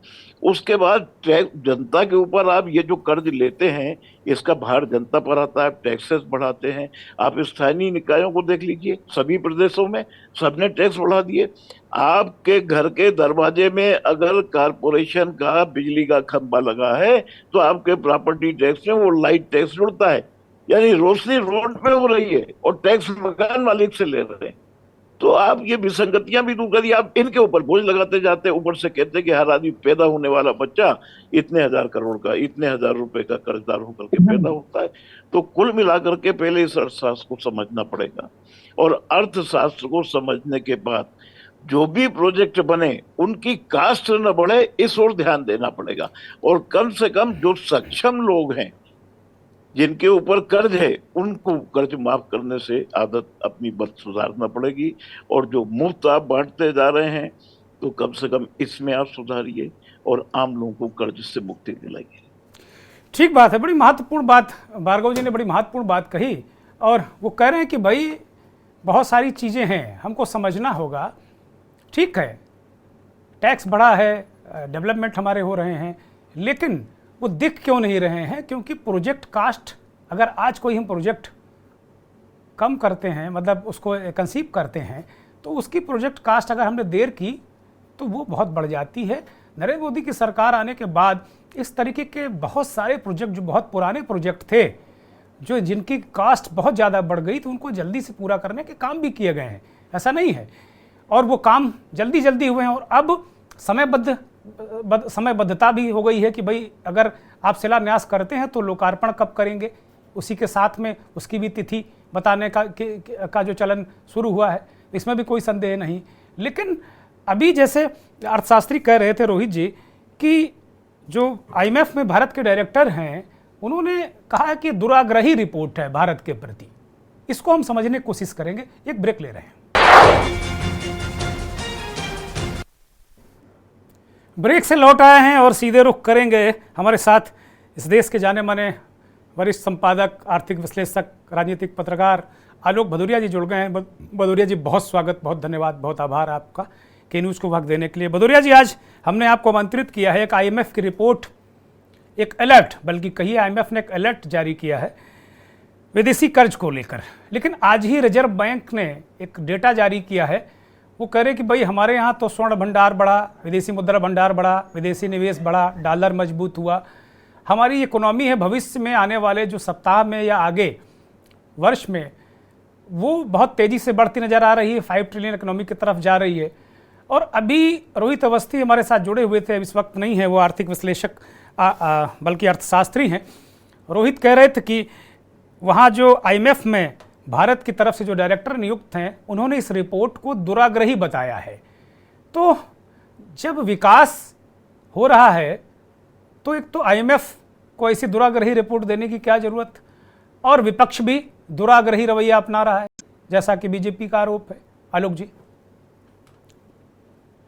उसके बाद जनता के ऊपर आप ये जो कर्ज लेते हैं, इसका भार जनता पर आता है, टैक्सेस बढ़ाते हैं। आप स्थानीय निकायों को देख लीजिए, सभी प्रदेशों में सबने टैक्स बढ़ा दिए। आपके घर के दरवाजे में अगर कारपोरेशन का बिजली का खंभा लगा है तो आपके प्रॉपर्टी टैक्स में वो लाइट टैक्स जुड़ता है, यानी रोशनी रोड पे हो रही है और टैक्स मकान मालिक से ले रहे हैं। तो आप ये विसंगतियां भी दूर करिए। आप इनके ऊपर बोझ लगाते जाते, ऊपर से कहते कि हर आदमी पैदा होने वाला बच्चा इतने हजार करोड़ का, इतने हजार रुपए का कर्जदार होकर के पैदा होता है। तो कुल मिलाकर के पहले इस अर्थशास्त्र को समझना पड़ेगा और अर्थशास्त्र को समझने के बाद जो भी प्रोजेक्ट बने उनकी कास्ट न बढ़े, इस ओर ध्यान देना पड़ेगा। और कम से कम जो सक्षम लोग हैं, जिनके ऊपर कर्ज है, उनको कर्ज माफ करने से आदत अपनी बद सुधारना पड़ेगी। और जो मुफ्त आप बांटते जा रहे हैं, तो कम से कम इसमें आप सुधारिए और आम लोगों को कर्ज से मुक्ति दिलाइए। ठीक बात है, बड़ी महत्वपूर्ण बात भार्गव जी ने बड़ी महत्वपूर्ण बात कही। और वो कह रहे हैं कि भाई बहुत सारी चीज़ें हैं, हमको समझना होगा। ठीक है, टैक्स बढ़ा है, डेवलपमेंट हमारे हो रहे हैं, लेकिन वो दिख क्यों नहीं रहे हैं? क्योंकि प्रोजेक्ट कास्ट, अगर आज कोई हम प्रोजेक्ट कम करते हैं, मतलब उसको कंसीव करते हैं, तो उसकी प्रोजेक्ट कास्ट अगर हमने देर की तो वो बहुत बढ़ जाती है। नरेंद्र मोदी की सरकार आने के बाद इस तरीके के बहुत सारे प्रोजेक्ट, जो बहुत पुराने प्रोजेक्ट थे, जो जिनकी कास्ट बहुत ज़्यादा बढ़ गई, तो उनको जल्दी से पूरा करने के काम भी किए गए हैं, ऐसा नहीं है। और वो काम जल्दी जल्दी हुए हैं और अब समयबद्धता भी हो गई है कि भाई अगर आप शिलान्यास करते हैं तो लोकार्पण कब करेंगे, उसी के साथ में उसकी भी तिथि बताने का जो चलन शुरू हुआ है, इसमें भी कोई संदेह नहीं। लेकिन अभी जैसे अर्थशास्त्री कह रहे थे रोहित जी कि जो आईएमएफ में भारत के डायरेक्टर हैं, उन्होंने कहा कि दुराग्रही रिपोर्ट है भारत के प्रति। इसको हम समझने की कोशिश करेंगे, एक ब्रेक ले रहे हैं। ब्रेक से लौट आए हैं और सीधे रुख करेंगे हमारे साथ इस देश के जाने माने वरिष्ठ संपादक, आर्थिक विश्लेषक, राजनीतिक पत्रकार आलोक भदौरिया जी जुड़ गए हैं। भदौरिया जी, बहुत स्वागत, बहुत धन्यवाद, बहुत आभार आपका के न्यूज़ को वक्त देने के लिए। भदौरिया जी, आज हमने आपको आमंत्रित किया है एक आईएमएफ की रिपोर्ट, एक अलर्ट, बल्कि कहिए आईएमएफ ने एक अलर्ट जारी किया है विदेशी कर्ज को लेकर। लेकिन आज ही रिजर्व बैंक ने एक डेटा जारी किया है, वो कह रहे कि भाई हमारे यहाँ तो स्वर्ण भंडार बढ़ा, विदेशी मुद्रा भंडार बढ़ा, विदेशी निवेश बढ़ा, डॉलर मजबूत हुआ, हमारी इकोनॉमी है भविष्य में आने वाले जो सप्ताह में या आगे वर्ष में वो बहुत तेज़ी से बढ़ती नज़र आ रही है, 5 ट्रिलियन इकोनॉमी की तरफ जा रही है। और अभी रोहित अवस्थी हमारे साथ जुड़े हुए थे, इस वक्त नहीं है, वो आर्थिक विश्लेषक बल्कि अर्थशास्त्री हैं। रोहित कह रहे थे कि वहाँ जो आईएमएफ में भारत की तरफ से जो डायरेक्टर नियुक्त हैं उन्होंने इस रिपोर्ट को दुराग्रही बताया है। तो जब विकास हो रहा है तो एक तो IMF को ऐसी दुराग्रही रिपोर्ट देने की क्या जरूरत, और विपक्ष भी दुराग्रही रवैया अपना रहा है जैसा कि बीजेपी का आरोप है। आलोक जी।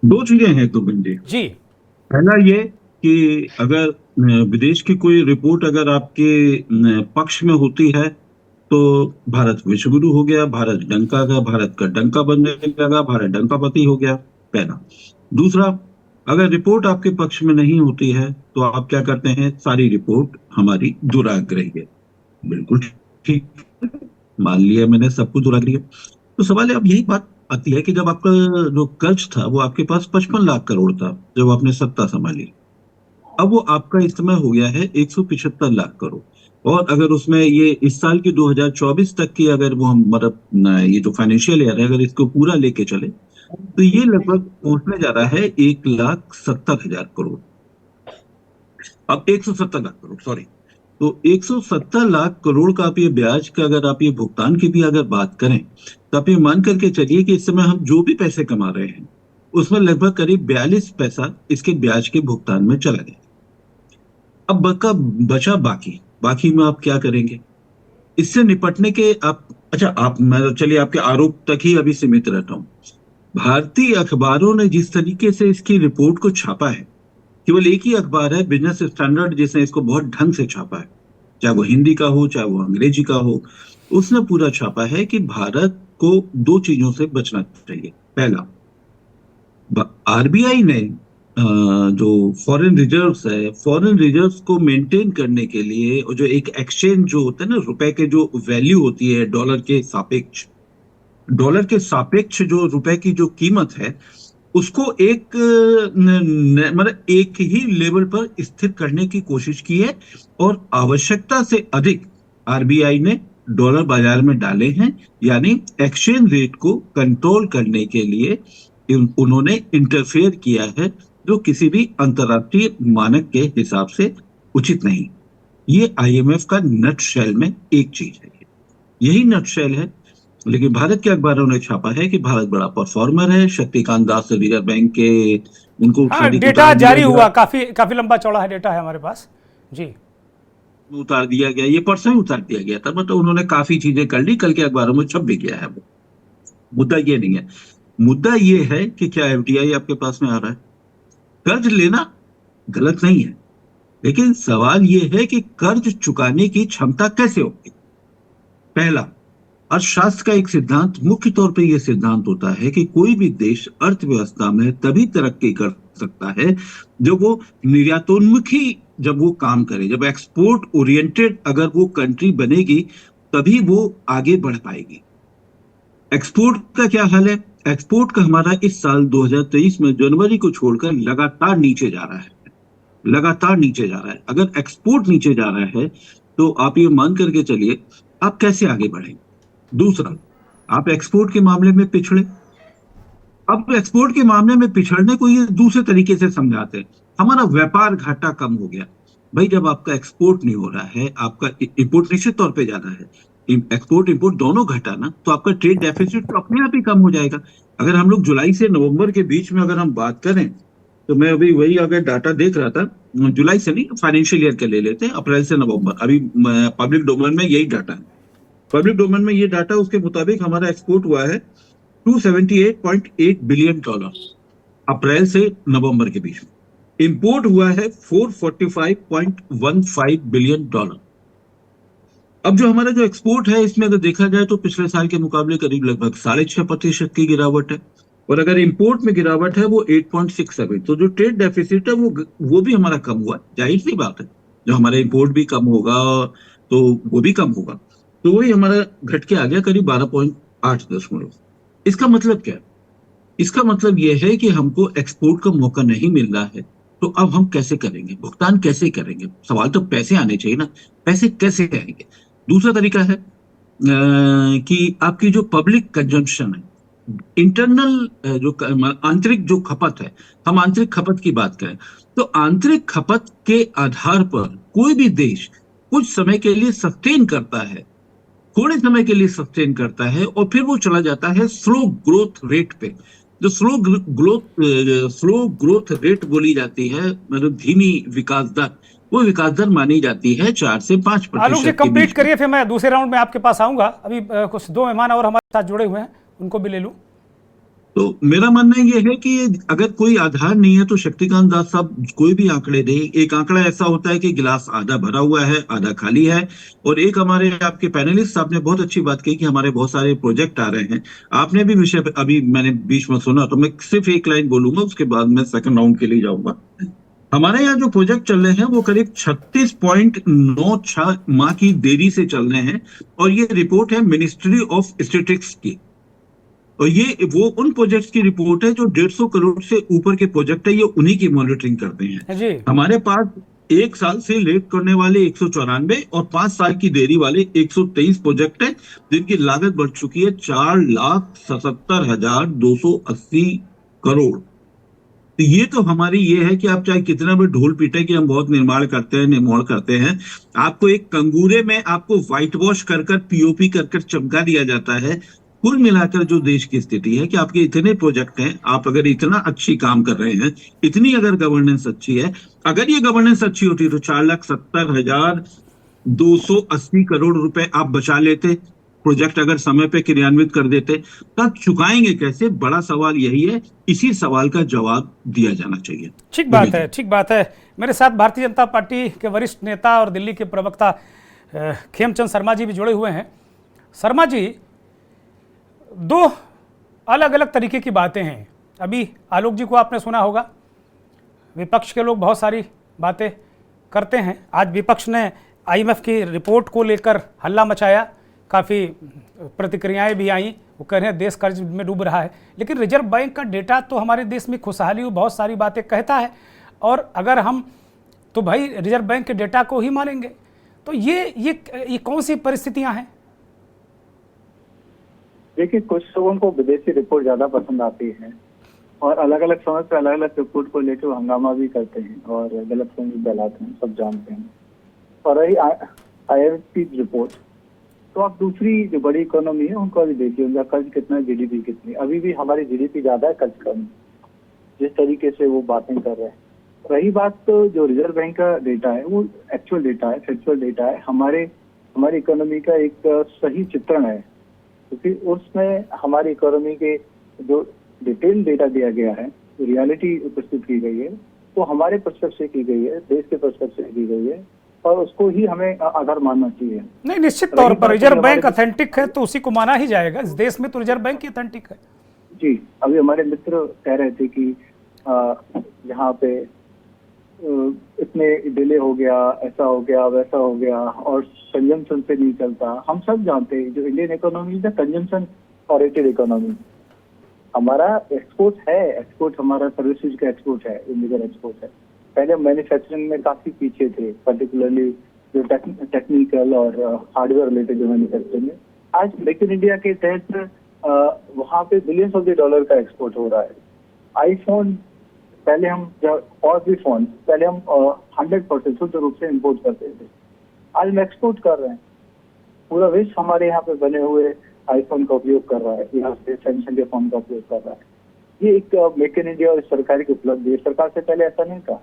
दो चीजें हैं तो जी। पहला ये कि अगर विदेश की कोई रिपोर्ट अगर आपके पक्ष में होती है तो भारत विश्वगुरु हो गया, भारत डंका का, भारत का डंका बनने लगा, भारत डंकापति हो गया, पहला। दूसरा, अगर रिपोर्ट आपके पक्ष में नहीं होती है तो आप क्या करते हैं, सारी रिपोर्ट हमारी दुराग्रही है। बिल्कुल ठीक, मान लिया मैंने सब कुछ दुराग्रही है। तो सवाल है, अब यही बात आती है कि जब आपका जो कर्ज था वो आपके पास 55 लाख करोड़ था जब आपने सत्ता संभाली, अब वो आपका इस समय हो गया है 175 लाख करोड़। और अगर उसमें ये इस साल की 2024 तक की अगर वो हम मतलब ये जो फाइनेंशियल ईयर है अगर इसको पूरा लेके चले तो ये लगभग पहुंचने जा रहा है 1,70,000 करोड़। अब 170 लाख करोड़, सॉरी, तो 170 लाख करोड़ का आप ये ब्याज का अगर आप ये भुगतान की भी अगर बात करें तो आप ये मान करके चलिए कि इस समय हम जो भी पैसे कमा रहे हैं उसमें लगभग करीब 42 पैसा इसके ब्याज के भुगतान में चला गया। अब बचा बाकी में आप क्या करेंगे इससे निपटने के? मैं चलिए आपके आरोप तक ही अभी सीमित रहता हूं। भारतीय अखबारों ने जिस तरीके से इसकी रिपोर्ट को छापा है, केवल एक ही अखबार है बिजनेस स्टैंडर्ड जिसने इसको बहुत ढंग से छापा है, चाहे वो हिंदी का हो चाहे वो अंग्रेजी का हो, उसने पूरा छापा है कि भारत को दो चीजों से बचना चाहिए। पहला, RBI ने जो फॉरेन रिजर्व्स है, फॉरेन रिजर्व्स को मेंटेन करने के लिए और जो एक एक्सचेंज जो होता है ना, रुपए के जो वैल्यू होती है डॉलर के सापेक्ष जो रुपए की जो कीमत है उसको एक ही लेवल पर स्थिर करने की कोशिश की है और आवश्यकता से अधिक RBI ने डॉलर बाजार में डाले हैं, यानी एक्सचेंज रेट को कंट्रोल करने के लिए उन्होंने इंटरफेयर किया है जो किसी भी अंतर्राष्ट्रीय मानक के हिसाब से उचित नहीं। ये IMF का नटशेल में एक चीज है, यही नटशेल है। लेकिन भारत के अखबारों ने छापा है कि भारत बड़ा परफॉर्मर है, शक्तिकांत दास रिजर्व बैंक के उनको डेटा जारी हुआ, काफी लंबा चौड़ा है डेटा है हमारे पास जी, उतार दिया गया, ये परसों ही उतार दिया गया था, मतलब उन्होंने काफी चीजें कर ली, कल के अखबारों में छप भी गया है। वो मुद्दा ये नहीं है, मुद्दा ये है कि क्या FDI आपके पास में आ रहा है। कर्ज लेना गलत नहीं है, लेकिन सवाल यह है कि कर्ज चुकाने की क्षमता कैसे होगी। पहला, अर्थशास्त्र का एक सिद्धांत, मुख्य तौर पर यह सिद्धांत होता है कि कोई भी देश अर्थव्यवस्था में तभी तरक्की कर सकता है जब वो निर्यातोन्मुखी जब वो काम करे, जब एक्सपोर्ट ओरिएंटेड अगर वो कंट्री बनेगी तभी वो आगे बढ़ पाएगी। एक्सपोर्ट का क्या हाल है? एक्सपोर्ट का हमारा इस साल 2023 में जनवरी को छोड़कर लगातार नीचे जा रहा है। अगर एक्सपोर्ट नीचे जा रहा है तो आप ये मान करके चलिए आप कैसे आगे बढ़ेंगे। दूसरा, आप एक्सपोर्ट के मामले में पिछड़े। अब एक्सपोर्ट के मामले में पिछड़ने को ये दूसरे तरीके से समझाते हैं, हमारा व्यापार घाटा कम हो गया। भाई, जब आपका एक्सपोर्ट नहीं हो रहा है, आपका इंपोर्ट निश्चित तौर पे ज्यादा है, एक्सपोर्ट इंपोर्ट दोनों घटा ना, तो आपका ट्रेड डेफिसिट तो अपने आप ही कम हो जाएगा। अगर हम लोग जुलाई से नवंबर के बीच में अगर हम बात करें तो मैं अभी वही अगर डाटा देख रहा था, जुलाई से नहीं, फाइनेंशियल ईयर के ले लेते हैं, अप्रैल से नवंबर, अभी पब्लिक डोमेन में यही डाटा है। पब्लिक डोमेन में ये डाटा, उसके मुताबिक हमारा एक्सपोर्ट हुआ है $278.8 बिलियन अप्रैल से नवंबर के बीच में। इंपोर्ट हुआ है $445.15 बिलियन। अब जो हमारा जो एक्सपोर्ट है इसमें अगर देखा जाए तो पिछले साल के मुकाबले करीब लगभग 6.5% की गिरावट है, और अगर इंपोर्ट में गिरावट है वो 8.67। तो जो ट्रेड डेफिसिट है वो भी हमारा कम हुआ। जाहिर सी बात है, जो हमारा इंपोर्ट भी कम होगा तो वो भी कम होगा, तो वही हमारा घट के आ गया करीब 12.8%। इसका मतलब क्या है? इसका मतलब यह है कि हमको एक्सपोर्ट का मौका नहीं मिल रहा है, तो अब हम कैसे करेंगे, भुगतान कैसे करेंगे? सवाल तो पैसे आने चाहिए ना, पैसे कैसे आएंगे? दूसरा तरीका है कि आपकी जो पब्लिक कंजम्पशन है, इंटरनल जो आंतरिक जो खपत है, हम आंतरिक खपत की बात करें तो आंतरिक खपत के आधार पर कोई भी देश कुछ समय के लिए सस्टेन करता है थोड़े समय के लिए सस्टेन करता है और फिर वो चला जाता है स्लो ग्रोथ रेट पे। जो स्लो ग्रोथ रेट बोली जाती है, मतलब धीमी विकास दर, वो विकास दर मानी जाती है 4 से 5% आलोक जी के कंप्लीट बीच में। करिए, फिर मैं दूसरे राउंड में आपके पास आऊंगा। अभी कुछ 2 मेहमान और हमारे साथ जुड़े हुए हैं, उनको भी ले लूं। तो मेरा मानना यह है कि अगर कोई आधार नहीं है तो शक्तिकांत दास साहब कोई भी आंकड़े दें, एक आंकड़ा ऐसा होता है कि गिलास आधा भरा हुआ है, आधा खाली है। और एक हमारे आपके पैनलिस्ट साहब ने बहुत अच्छी बात कही कि हमारे बहुत सारे प्रोजेक्ट आ रहे हैं। आपने भी विषय अभी मैंने बीच में सुना, तो मैं सिर्फ एक लाइन बोलूंगा, उसके बाद मैं सेकंड राउंड के लिए जाऊंगा। हमारे यहाँ जो प्रोजेक्ट चल रहे हैं वो करीब 36.96 माह की देरी से चल रहे हैं, और ये रिपोर्ट है मिनिस्ट्री ऑफ स्टैटिस्टिक्स की। और ये वो उन प्रोजेक्ट्स की रिपोर्ट है जो 150 करोड़ से ऊपर के प्रोजेक्ट है, ये उन्हीं की मॉनिटरिंग करते हैं जी। हमारे पास 1 साल से लेट करने वाले 194 और 5 साल की देरी वाले 123 प्रोजेक्ट हैं, जिनकी लागत बढ़ चुकी है 4,77,280 करोड़। तो ये तो हमारी ये है कि आप चाहे कितना भी ढोल पीटे कि हम बहुत निर्माण करते हैं, आपको एक कंगूरे में आपको व्हाइट वॉश कर पीओपी कर चमका दिया जाता है। कुल मिलाकर जो देश की स्थिति है कि आपके इतने प्रोजेक्ट हैं, आप अगर इतना अच्छी काम कर रहे हैं, इतनी अगर गवर्नेंस अच्छी है, अगर ये गवर्नेंस अच्छी होती तो 4,70,280 करोड़ रुपए आप बचा लेते, प्रोजेक्ट अगर समय पे क्रियान्वित कर देते। तब चुकाएंगे कैसे, बड़ा सवाल यही है। इसी सवाल का जवाब दिया जाना चाहिए। ठीक बात है, ठीक बात है। मेरे साथ भारतीय जनता पार्टी के वरिष्ठ नेता और दिल्ली के प्रवक्ता खेमचंद शर्मा जी भी जुड़े हुए हैं। शर्मा जी, 2 अलग अलग तरीके की बातें हैं। अभी आलोक जी को आपने सुना होगा, विपक्ष के लोग बहुत सारी बातें करते हैं। आज विपक्ष ने IMF की रिपोर्ट को लेकर हल्ला मचाया, काफ़ी प्रतिक्रियाएं भी आई। वो कह रहे हैं देश कर्ज में डूब रहा है, लेकिन रिजर्व बैंक का डेटा तो हमारे देश में खुशहाली बहुत सारी बातें कहता है, और अगर हम तो भाई रिजर्व बैंक के डेटा को ही मानेंगे। तो ये कौन सी परिस्थितियां हैं? देखिए, कुछ लोगों को विदेशी रिपोर्ट ज्यादा पसंद आती है और अलग अलग समय पे अलग अलग रिपोर्ट को लेकर हंगामा भी करते हैं और गलतफहमी फैलाते हैं, सब जानते हैं। और रही IMF की रिपोर्ट, तो आप दूसरी जो बड़ी इकोनॉमी है उनको भी देखिए, उनका कर्ज कितना है, GDP कितनी। अभी भी हमारी GDP ज्यादा है, कर्ज कम। जिस तरीके से वो बातें कर रहे हैं। रही बात तो जो रिजर्व बैंक का डेटा है, वो एक्चुअल डेटा है, फैक्चुअल डेटा है, हमारी इकोनॉमी का एक सही चित्रण है, क्योंकि उसमें हमारी इकोनॉमी के जो डिटेल डेटा दिया गया है, रियलिटी उपस्थित की गई है, वो हमारे पर्सपेक्टिव से की गई है, देश के पर्सपेक्टिव से की गई है, और उसको ही हमें आधार मानना चाहिए। नहीं, निश्चित तौर पर रिजर्व बैंक ऑथेंटिक है तो उसी को माना ही जाएगा। इस देश में तो रिजर्व बैंक ही ऑथेंटिक है। जी, अभी हमारे मित्र कह रहे थे कि यहाँ पे इतने डिले हो गया, ऐसा हो गया, वैसा हो गया, और कंजम्पशन से नहीं चलता। हम सब जानते हैं जो Indian economy is consumption oriented economy. हमारा एक्सपोर्ट है, एक्सपोर्ट हमारा सर्विसेज का एक्सपोर्ट है, मेजर एक्सपोर्ट है। पहले मैन्युफैक्चरिंग में काफी पीछे थे, पर्टिकुलरली जो टेक्निकल और हार्डवेयर रिलेटेड जो मैन्युफैक्चरिंग है। आज मेक इन इंडिया के तहत वहाँ पे बिलियंस ऑफ द डॉलर का एक्सपोर्ट हो रहा है। आईफोन पहले हम, और भी फोन पहले हम 100% शुद्ध रूप से इम्पोर्ट करते थे, आज हम एक्सपोर्ट कर रहे हैं। पूरा विश्व हमारे यहाँ पे बने हुए आईफोन का उपयोग कर रहा है, यहाँ से सैमसंग के फोन का उपयोग कर रहा है। ये एक मेक इन इंडिया और सरकार की उपलब्धि है। सरकार से पहले ऐसा नहीं था,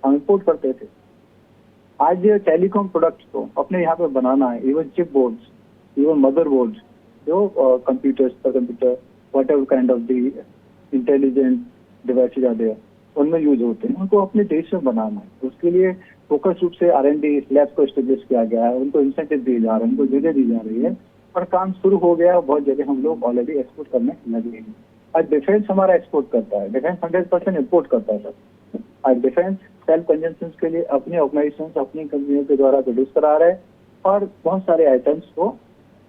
हम इम्पोर्ट करते थे। आज टेलीकॉम प्रोडक्ट्स को अपने यहाँ पे बनाना है, even chip boards, even mother boards, जो computer whatever kind of the intelligent devices आते हैं, उनमें यूज होते हैं, उनको अपने देश में बनाना है। उसके लिए फोकस रूप से R&D लैब को एस्टेब्लिश किया गया है, उनको इंसेंटिव दिए जा रहे हैं, उनको जगह दी जा रही है, और काम शुरू हो गया है। बहुत जगह हम लोग ऑलरेडी एक्सपोर्ट करने लगे हैं। आज डिफेंस हमारा एक्सपोर्ट करता है, डिफेंस 100% इम्पोर्ट करता है सर। आज डिफेंस सेल्फ कंजम्पशन के लिए अपनी ऑर्गेनाइजेशन, अपनी कंपनियों के द्वारा प्रोड्यूस करा रहे हैं, और बहुत सारे आइटम्स को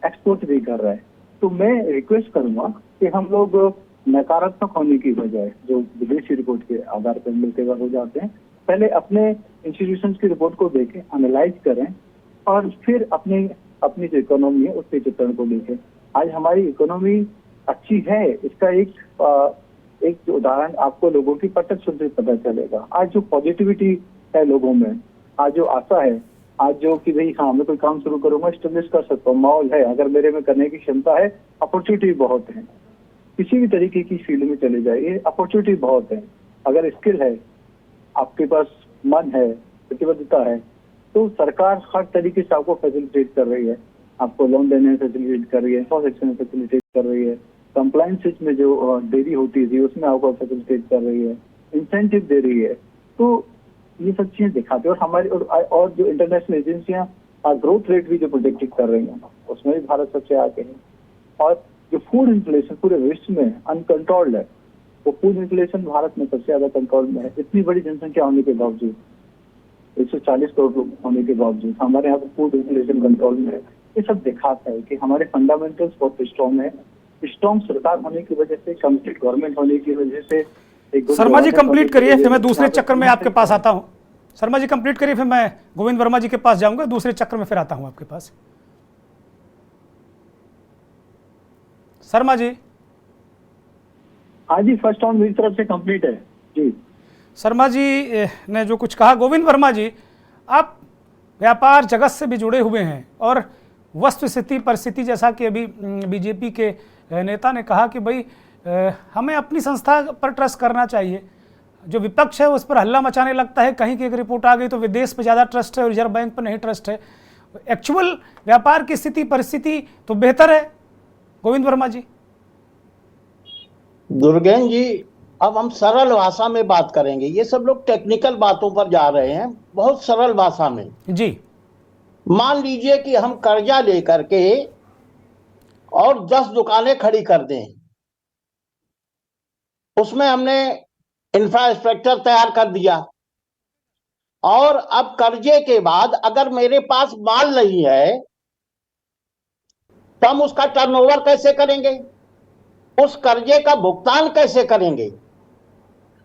एक्सपोर्ट भी कर रहे हैं। तो मैं रिक्वेस्ट करूंगा कि हम लोग नकारात्मक होने की बजाय, जो विदेशी रिपोर्ट के आधार पर मिलते हुए हो जाते हैं, पहले अपने इंस्टीट्यूशंस की रिपोर्ट को देखें, एनालाइज करें, और फिर अपनी जो इकोनॉमी है उसके चित्रण को देखें। आज हमारी इकोनॉमी अच्छी है, इसका एक उदाहरण आपको लोगों की प्रत्यक्ष रूप से पता चलेगा। आज जो पॉजिटिविटी है लोगों में, आज जो आशा है, आज जो कि भाई हाँ मैं कोई काम शुरू करूंगा, स्टेब्लिश कर सकता हूँ, माहौल है, अगर मेरे में करने की क्षमता है, अपॉर्चुनिटी बहुत है, किसी भी तरीके की फील्ड में चले जाइए, अपॉर्चुनिटी बहुत है। अगर स्किल है, आपके पास मन है, प्रतिबद्धता है, तो सरकार हर तरीके से आपको फैसिलिटेट कर रही है, आपको लोन देने में फैसिलिटेट कर रही है, इंफ्रास्ट्रक्चर में फैसिलिटेट कर रही है, कंप्लायंस में जो देरी होती थी उसमें आपको फैसिलिटेट कर रही है, इंसेंटिव दे रही है। तो ये सब चीजें दिखाते हैं। और हमारी और जो इंटरनेशनल एजेंसियां ग्रोथ रेट भी जो प्रोजेक्ट कर रही हैं उसमें भी भारत सबसे आगे है। और जो फूड इन्फ्लेशन पूरे विश्व में अनकंट्रोल्ड है, वो फूड इन्फ्लेशन भारत में सबसे ज्यादा कंट्रोल में है। इतनी बड़ी जनसंख्या होने के बावजूद, 140 करोड़ होने के बावजूद हमारे यहाँ पे फूड इन्फ्लेशन कंट्रोल में है। ये सब दिखाता है कि हमारे फंडामेंटल्स बहुत स्ट्रॉन्ग है। स्ट्रॉन्ग सरकार होने की वजह से, कमिटेड गवर्नमेंट होने की वजह से। शर्मा जी कंप्लीट करिए, फिर मैं दूसरे चक्कर में आपके पास आता हूँ। शर्मा जी कंप्लीट करिए, फिर मैं गोविंद वर्मा जी के पास जाऊंगा, दूसरे चक्कर में फिर आता हूँ आपके पास। शर्मा जी। हाँ जी, फर्स्ट राउंड मेरी तरफ से कंप्लीट है जी। शर्मा जी ने जो कुछ कहा, गोविंद वर्मा जी आप व्यापार जगत से भी जुड़े हुए हैं और वस्तु स्थिति परिस्थिति, जैसा कि अभी बीजेपी के नेता ने कहा कि भाई हमें अपनी संस्था पर ट्रस्ट करना चाहिए, जो विपक्ष है उस पर हल्ला मचाने लगता है, कहीं की एक रिपोर्ट आ गई तो विदेश पे ज़्यादा ट्रस्ट है और रिजर्व बैंक पर नहीं ट्रस्ट है। एक्चुअल व्यापार की स्थिति परिस्थिति तो बेहतर है गोविंद वर्मा जी। दुर्गेन जी, अब हम सरल भाषा में बात करेंगे, ये सब लोग टेक्निकल बातों पर जा रहे हैं, बहुत सरल भाषा में जी। मान लीजिए कि हम कर्जा लेकर के और 10 दुकानें खड़ी कर दें, उसमें हमने इंफ्रास्ट्रक्चर तैयार कर दिया, और अब कर्जे के बाद अगर मेरे पास माल नहीं है तो हम उसका टर्नओवर कैसे करेंगे, उस कर्जे का भुगतान कैसे करेंगे।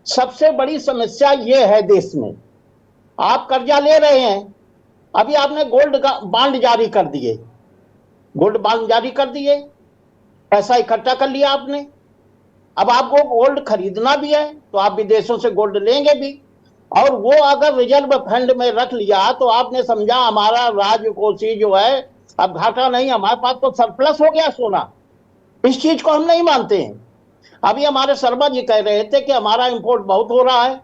सबसे बड़ी समस्या यह है देश में, आप कर्जा ले रहे हैं, अभी आपने गोल्ड बांड जारी कर दिए, गोल्ड बांड जारी कर दिए, पैसा इकट्ठा कर लिया आपने, अब आपको गोल्ड खरीदना भी है तो आप विदेशों से गोल्ड लेंगे भी, और वो अगर रिजर्व फंड में रख लिया तो आपने समझा हमारा राजकोषीय जो है अब घाटा नहीं, हमारे पास तो सरप्लस हो गया सोना। इस चीज को हम नहीं मानते हैं। अभी हमारे शर्मा जी कह रहे थे कि हमारा इंपोर्ट बहुत हो रहा है,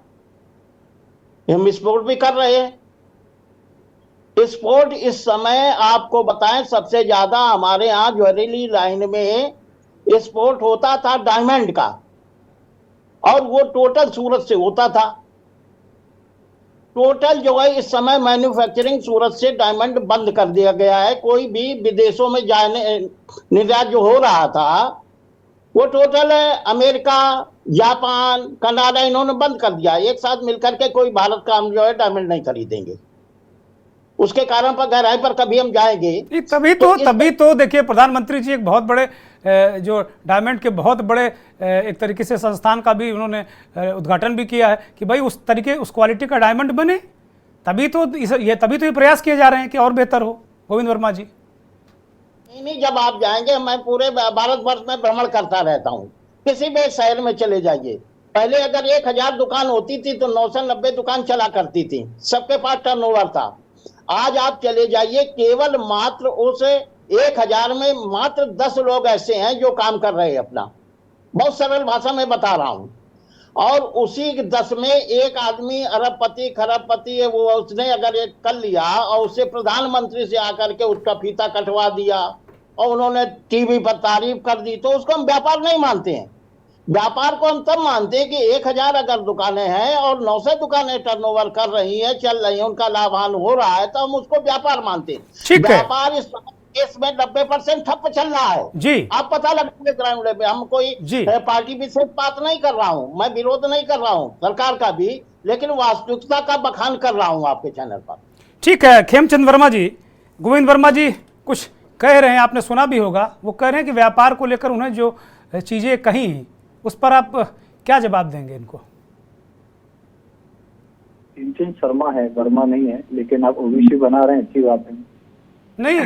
हम एक्सपोर्ट भी कर रहे हैं। एक्सपोर्ट इस समय आपको बताएं सबसे ज्यादा हमारे यहाँ ज्वेलरी लाइन में एक्सपोर्ट होता था डायमंड का, और वो टोटल सूरत से होता था। टोटल जो है इस समय मैन्युफैक्चरिंग सूरत से डायमंड बंद कर दिया गया है। कोई भी विदेशों में जाने निर्यात जो हो रहा था वो टोटल अमेरिका, जापान, कनाडा इन्होंने बंद कर दिया। एक साथ मिलकर के कोई भारत का हम जो है डायमंड नहीं खरीदेंगे। उसके कारण पर गहराई पर कभी हम जाएंगे तभी तो देखिए प्रधानमंत्री जी एक बहुत बड़े जो डायमंड के बहुत बड़े एक तरीके से संस्थान का भी उन्होंने उद्घाटन भी किया है कि भाई उस तरीके उस क्वालिटी का डायमंड बने, तभी तो ये प्रयास किए जा रहे हैं कि और बेहतर हो। गोविंद वर्मा जी। नहीं, जब आप जाएंगे, मैं पूरे भारतवर्ष में भ्रमण करता रहता हूँ, किसी भी शहर में चले जाइए, पहले अगर 1000 दुकान होती थी तो 990 दुकान चला करती थी, सबके पास टर्नओवर था। आज आप चले जाइए, केवल मात्र उस 1000 में मात्र 10 लोग ऐसे हैं जो काम कर रहे हैं अपना। बहुत सरल भाषा में बता रहा हूं। और उसी 10 में एक आदमी अरबपति खरबपति है, वो उसने अगर एक कर लिया और उससे प्रधानमंत्री से आकर के उसका फीता कटवा दिया और उन्होंने टीवी पर तारीफ कर दी, तो उसको हम व्यापार नहीं मानते हैं। व्यापार को हम तब मानते हैं कि 1000 अगर दुकानें हैं और 900 दुकानें टर्नओवर कर रही हैं, चल रही हैं, उनका लाभान हो रहा है, तो हम उसको व्यापार मानते हैं। व्यापार इस देश में 90% ठप चल रहा है जी। आप पता लगाएंगे ग्राउंड लेवल पे। हम कोई पार्टी विशेष बात नहीं कर रहा हूं, मैं विरोध नहीं कर रहा हूं सरकार का भी, लेकिन वास्तविकता का बखान कर रहा हूं आपके चैनल पर। ठीक है खेमचंद वर्मा जी। गोविंद वर्मा जी कुछ कह रहे हैं, आपने सुना भी होगा, वो कह रहे हैं कि व्यापार को लेकर उन्हें जो चीजें कही उस पर आप क्या जवाब देंगे इनको? खेमचंद शर्मा है, वर्मा नहीं है, लेकिन आप ओबीसी बना रहे हैं, अच्छी बात है। नहीं,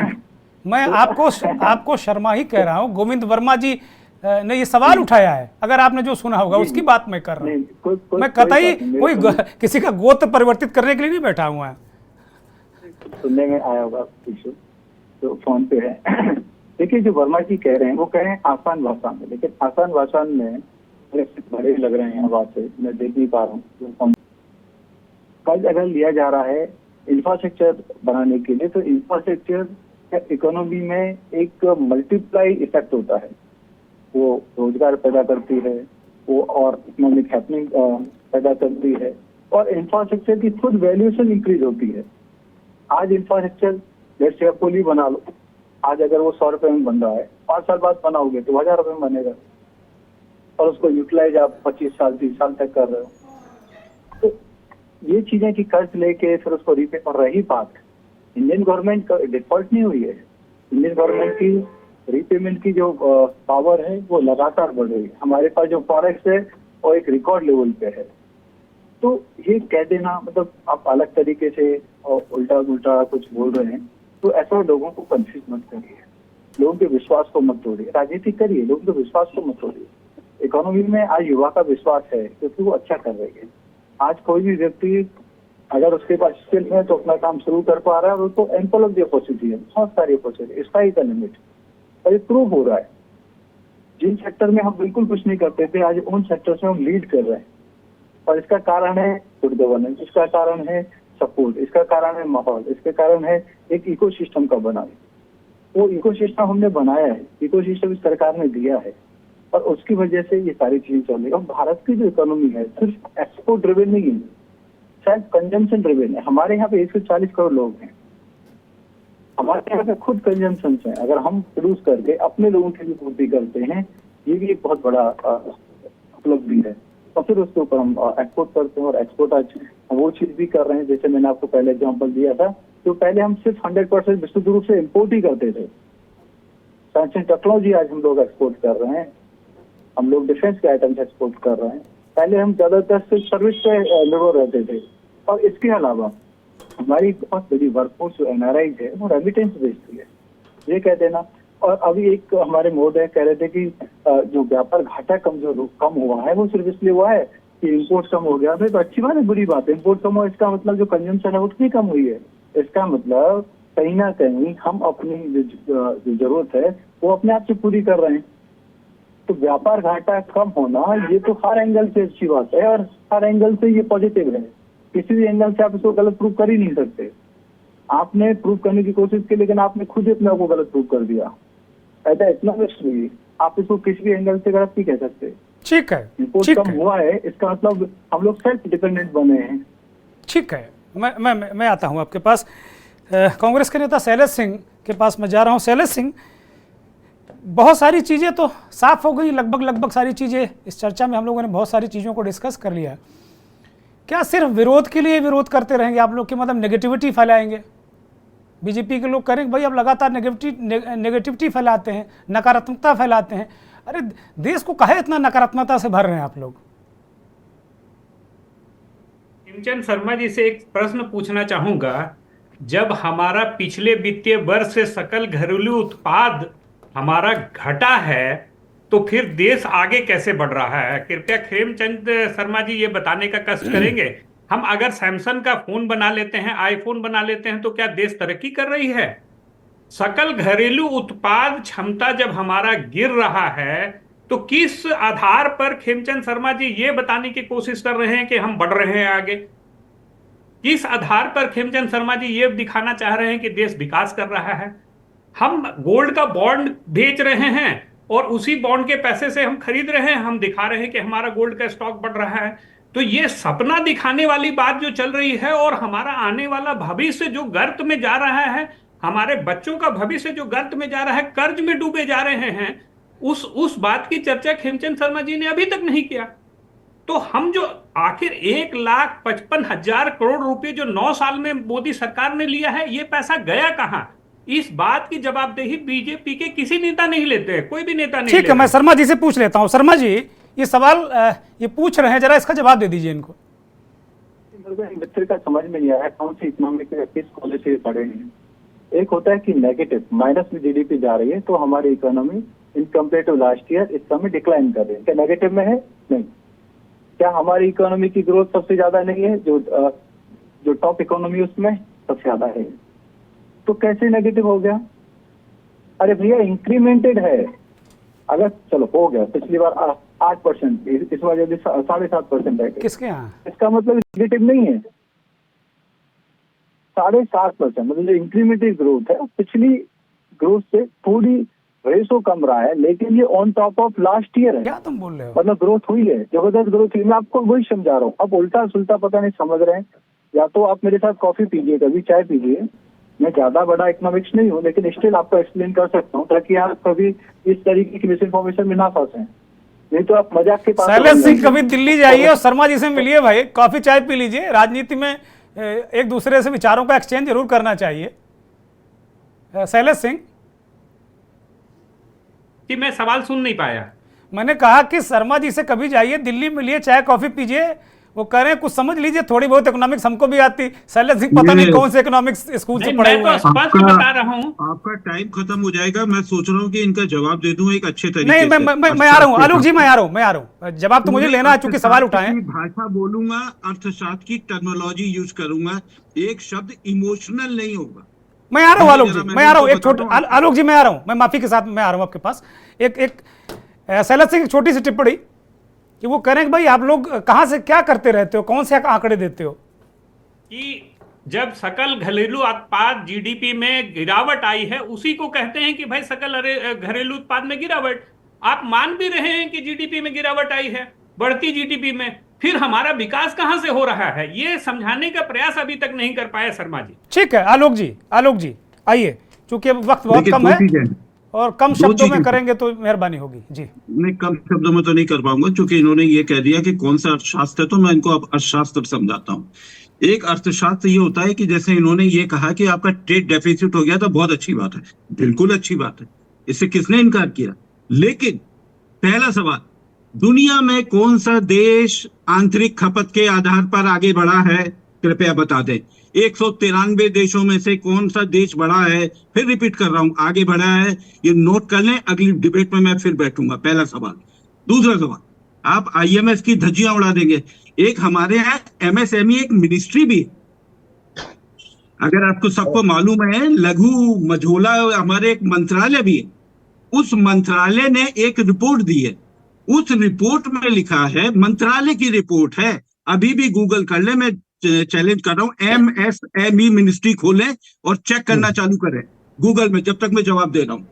मैं आपको शर्मा ही कह रहा हूँ। गोविंद वर्मा जी ने ये सवाल उठाया है, अगर आपने जो सुना होगा उसकी बात मैं कर रहा हूँ। मैं कतई कोई किसी का गोत्र परिवर्तित करने के लिए नहीं बैठा हुआ है। सुनने में आया होगा इशू तो फोन पे है। देखिए जो वर्मा जी कह रहे हैं वो कह रहे हैं आसान भाषा में, लेकिन आसान भाषा में बड़े लग रहे हैं आवाज से, मैं देख नहीं पा रहा हूँ। कर्ज अगर लिया जा रहा है इंफ्रास्ट्रक्चर बनाने के लिए, तो इंफ्रास्ट्रक्चर इकोनॉमी में एक मल्टीप्लाई इफेक्ट होता है, वो रोजगार पैदा करती है, वो और इकोनॉमिक हैपनिंग पैदा करती है, और इंफ्रास्ट्रक्चर की खुद वैल्यूएशन इंक्रीज होती है। आज इंफ्रास्ट्रक्चर जैसे पुल ही बना लो, आज अगर वो 100 रुपए में बन रहा है, 5 साल बाद बनाओगे तो 1000 रुपए में बनेगा, और उसको यूटिलाइज आप 25 साल 30 साल तक कर रहे हो। तो ये चीजें कि कर्ज लेके फिर उसको रीपे कर रही बात, इंडियन गवर्नमेंट का डिफॉल्ट नहीं हुई है। इंडियन गवर्नमेंट की रीपेमेंट की जो पावर है वो लगातार बढ़ रही है। हमारे पास जो फॉरेक्स है वो एक रिकॉर्ड लेवल पे है। तो ये कह देना मतलब आप अलग तरीके से और उल्टा उल्टा कुछ बोल रहे हैं, तो ऐसा लोगों को कंफ्यूज मत करिए, लोगों के विश्वास को मत तोड़िए, राजनीति करिए, लोगों के विश्वास को मत तोड़िए। इकोनॉमी में आज युवा का विश्वास है क्योंकि वो अच्छा कर रही है। आज कोई भी व्यक्ति अगर उसके पास स्किल है तो अपना काम शुरू कर पा रहा है, और तो एम्पल ऑफ द अपॉर्चुनिटी है, बहुत सारी अपॉर्चुनिटी, इसका ही लिमिट, और ये प्रूव हो रहा है। जिन सेक्टर में हम बिल्कुल कुछ नहीं करते थे, आज उन सेक्टर्स में हम लीड कर रहे हैं, और इसका कारण है गुड गवर्नेंस, इसका कारण है सपोर्ट, इसका कारण है माहौल, इसका कारण है एक इकोसिस्टम का बनाना। वो इकोसिस्टम हमने बनाया है, इकोसिस्टम इस सरकार ने दिया है, और उसकी वजह से ये सारी चीजें चल रही है। और भारत की जो इकोनॉमी है सिर्फ एक्सपोर्ट ड्रिवन नहीं है, सेल्फ कंजम्पशन ड्रिवन है। हमारे यहाँ पे 140 करोड़ लोग हैं, हमारे यहाँ पे खुद कंजम्पशन है। अगर हम प्रोड्यूस करके अपने लोगों की भी पूर्ति करते हैं, ये भी एक बहुत बड़ा उपलब्धि है। और फिर उसके ऊपर हम एक्सपोर्ट करते हैं, और एक्सपोर्ट आज वो चीज भी कर रहे हैं। जैसे मैंने आपको पहले एग्जांपल दिया था, तो पहले हम सिर्फ 100% विशुद्ध रूप से इम्पोर्ट ही करते थे। साइंस एंड टेक्नोलॉजी आज हम लोग एक्सपोर्ट कर रहे हैं, हम लोग डिफेंस के आइटम्स एक्सपोर्ट कर रहे हैं। पहले हम ज्यादातर सिर्फ सर्विस पे निर्भर रहते थे, और इसके अलावा हमारी बहुत बड़ी वर्कफोर्स जो NRI है वो रेमिटेंस बेस्ड है, ये कह देना। और अभी एक हमारे मोड है, कह रहे थे कि जो व्यापार घाटा कम हुआ है वो सिर्फ इसलिए हुआ है कि इम्पोर्ट कम हो गया। तो अच्छी बात है, बुरी बात है, इम्पोर्ट कम हो इसका मतलब जो कंजम्पशन है उतनी कम हुई है। इसका मतलब कहीं ना कहीं हम अपनी जो जरूरत है वो अपने आप से पूरी कर रहे हैं। तो व्यापार घाटा कम होना ये तो हर एंगल से अच्छी बात है, और हर एंगल से ये पॉजिटिव है। किसी भी एंगल से आप इसको गलत प्रूव कर ही नहीं सकते। आपने प्रूव करने की कोशिश की, लेकिन आपने खुद ही अपने आप को गलत प्रूव कर दिया। ऐसा इतना भी आप इसको किसी भी एंगल से गलत नहीं कह सकते। ठीक है, इम्पोर्ट कम हुआ है, इसका मतलब हम लोग सेल्फ डिपेंडेंट बने हैं। ठीक है, मैं आता हूं आपके पास। कांग्रेस के नेता शैलेश सिंह के पास मैं जा रहा हूं। शैलेश सिंह, बहुत सारी चीज़ें तो साफ हो गई, लगभग सारी चीज़ें इस चर्चा में हम लोगों ने बहुत सारी चीज़ों को डिस्कस कर लिया। क्या सिर्फ विरोध के लिए विरोध करते रहेंगे आप लोग, के मतलब नेगेटिविटी फैलाएंगे? बीजेपी के लोग करेंगे भाई अब लगातार नेगेटिविटी फैलाते हैं, नकारात्मकता फैलाते हैं। अरे देश को काहे इतना नकारात्मकता से भर रहे हैं आप लोग? हेमचंद शर्मा जी से एक प्रश्न पूछना चाहूंगा। जब हमारा पिछले वित्तीय वर्ष से सकल घरेलू उत्पाद हमारा घटा है, तो फिर देश आगे कैसे बढ़ रहा है? कृपया हेमचंद शर्मा जी ये बताने का कष्ट करेंगे। हम अगर सैमसंग का फोन बना लेते हैं, आईफोन बना लेते हैं, तो क्या देश तरक्की कर रही है? सकल घरेलू उत्पाद क्षमता जब हमारा गिर रहा है, तो किस आधार पर हेमचंद शर्मा जी ये बताने की कोशिश कर रहे हैं कि हम बढ़ रहे हैं आगे? किस आधार पर हेमचंद शर्मा जी ये दिखाना चाह रहे हैं कि देश विकास कर रहा है? हम गोल्ड का बॉन्ड बेच रहे हैं और उसी बॉन्ड के पैसे से हम खरीद रहे हैं, हम दिखा रहे हैं कि हमारा गोल्ड का स्टॉक बढ़ रहा है। तो ये सपना दिखाने वाली बात जो चल रही है, और हमारा आने वाला भविष्य जो गर्त में जा रहा है, हमारे बच्चों का भविष्य जो गर्त में जा रहा है, कर्ज में डूबे जा रहे हैं, उस बात की चर्चा हेमचंद शर्मा जी ने अभी तक नहीं किया। तो हम जो आखिर 1,55,000 करोड़ रुपए जो 9 साल में मोदी सरकार ने लिया है, ये पैसा गया कहां? इस बात की जवाबदेही बीजेपी के किसी नेता नहीं लेते, कोई भी नेता नहीं। ठीक है, मैं शर्मा जी से पूछ लेता हूं। शर्मा जी, ये सवाल ये पूछ रहे हैं, जरा इसका जवाब दे दीजिए इनको। मित्र का समझ में नहीं आया कौन सी इकोनॉमिक किस पॉलिसी पढ़े हैं। एक होता है कि नेगेटिव, माइनस में जीडीपी जा रही है, तो हमारी economy in compare to last year इस समय डिक्लाइन कर रही है। क्या नेगेटिव में है? नहीं। क्या हमारी इकोनॉमी की ग्रोथ सबसे ज्यादा नहीं है? जो टॉप इकोनॉमी उसमें सबसे ज्यादा है। तो कैसे नेगेटिव हो गया? अरे भैया इंक्रीमेंटेड है। अगर चलो हो गया, पिछली बार 8%, इस बार यदि 7.5% है, किसके यहाँ? इसका मतलब नेगेटिव नहीं है। 7.5% मतलब जो इंक्रीमेंटेड ग्रोथ है पिछली ग्रोथ से थोड़ी रेशो कम रहा है, लेकिन ये on top of last year है। क्या तुम बोल रहे हो? मतलब ग्रोथ हुई है, जबरदस्त ग्रोथ हुई। मैं आपको वही समझा रहा हूँ। अब उल्टा सुल्टा पता नहीं समझ रहे हैं। या तो आप मेरे साथ कॉफी पीजिए, कभी चाय पीजिए। मैं ज्यादा बड़ा इकोनॉमिक्स नहीं हूँ, लेकिन स्टिल आपको एक्सप्लेन कर सकता हूँ, ताकि आप कभी इस तरीके की मिस इन्फॉर्मेशन में ना फंसे। नहीं तो आप मजाक के पास। शैलेश सिंह कभी दिल्ली जाइए और शर्मा जी से मिलिए भाई, कॉफी चाय पी लीजिए। राजनीति में एक दूसरे से विचारों का एक्सचेंज जरूर करना चाहिए। शैलेश सिंह जी, मैं सवाल सुन नहीं पाया। मैंने कहा कि शर्मा जी से कभी जाइए, दिल्ली मिलिए, चाय कॉफी पीजिए, वो करें कुछ समझ लीजिए। थोड़ी बहुत इकोनॉमिक्स हमको भी आती। शैलेश सिंह पता नहीं कौन से इकोनॉमिक्स स्कूल से पढ़े हुए हैं। स्पष्ट बता रहा हूँ। आपका टाइम खत्म हो जाएगा। मैं सोच रहा हूँ कि इनका जवाब दे दूं एक अच्छे तरीके नहीं, मैं आ रहा हूँ आलोक जी, मैं आ रहा हूँ। जवाब तो मुझे लेना है, चूंकि सवाल उठाए। भाषा बोलूंगा, अर्थशास्त्र की टर्मिनोलॉजी यूज करूंगा, एक शब्द इमोशनल नहीं होगा। मैं आ रहा हूँ आलोक जी, मैं आ रहा हूँ। एक छोटा आलोक जी, मैं आ रहा हूँ, मैं माफी के साथ मैं आ रहा हूँ आपके पास। एक शैलेश सिंह छोटी सी टिप्पणी कि वो करें कि भाई आप लोग कहां से क्या करते रहते हो, कौन से आंकड़े देते हो? कि जब सकल घरेलू उत्पाद जीडीपी में गिरावट आई है, उसी को कहते हैं कि भाई सकल घरेलू उत्पाद में गिरावट। आप मान भी रहे हैं कि जीडीपी में गिरावट आई है, बढ़ती जीडीपी में, फिर हमारा विकास कहां से हो रहा है, ये समझाने का प्रयास अभी तक नहीं कर पाए शर्मा जी। ठीक है आलोक जी आइए, चूंकि वक्त बहुत कम है और कम शब्दों में करेंगे तो मेहरबानी होगी जी। नहीं, कम शब्दों में तो नहीं कर पाऊंगा, क्योंकि इन्होंने ये कह दिया कि कौन सा अर्थशास्त्र है, तो मैं इनको अब अर्थशास्त्र समझाता हूँ। एक अर्थशास्त्र ये होता है कि जैसे इन्होंने ये कहा कि आपका ट्रेड डेफिसिट हो गया, तो बहुत अच्छी बात है, बिल्कुल अच्छी बात है, इससे किसने इनकार किया। लेकिन पहला सवाल, दुनिया में कौन सा देश आंतरिक खपत के आधार पर आगे बढ़ा है, कृपया बता दें। 193 देशों में से कौन सा देश बढ़ा है? फिर रिपीट कर रहा हूं, आगे बढ़ा है। ये नोट कर लें, अगली डिबेट में मैं फिर बैठूंगा। पहला सवाल। दूसरा सवाल, आप आईएमएफ की धज्जियां उड़ा देंगे। एक हमारे यहाँ एमएसएमई एक मिनिस्ट्री भी, अगर आपको सबको मालूम है, लघु मझोला हमारे एक मंत्रालय भी है। उस मंत्रालय ने एक रिपोर्ट दी है, उस रिपोर्ट में लिखा है, मंत्रालय की रिपोर्ट है, अभी भी गूगल कर ले, मैं चैलेंज कर रहा हूं, एमएसएमई मिनिस्ट्री खोलें और चेक करना चालू करें गूगल में, जब तक मैं जवाब दे रहा हूं।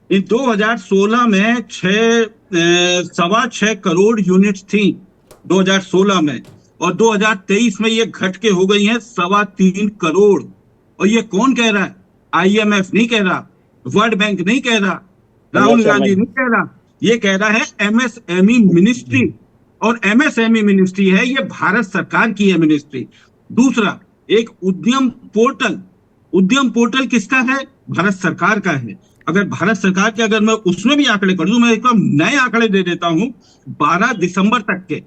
इन 2016 में 6.25 करोड़ यूनिट्स थी 2016 में, और 2023 में ये घट के हो गई हैं 3.25 करोड़। और ये कौन कह रहा है? आईएमएफ नहीं कह रहा, वर्ल्ड बैंक नहीं कह रहा, राहुल गांधी नहीं कह रहा, ये कह रहा है एमएसएमई मिनिस्ट्री। और एमएसएमई मिनिस्ट्री है, ये भारत सरकार की है मिनिस्ट्री। दूसरा, एक उद्यम पोर्टल किसका है? भारत सरकार का है। अगर भारत सरकार के, अगर मैं उसमें भी आंकड़े कर दूं, मैं एक नए आंकड़े दे देता हूं। 12 दिसंबर तक के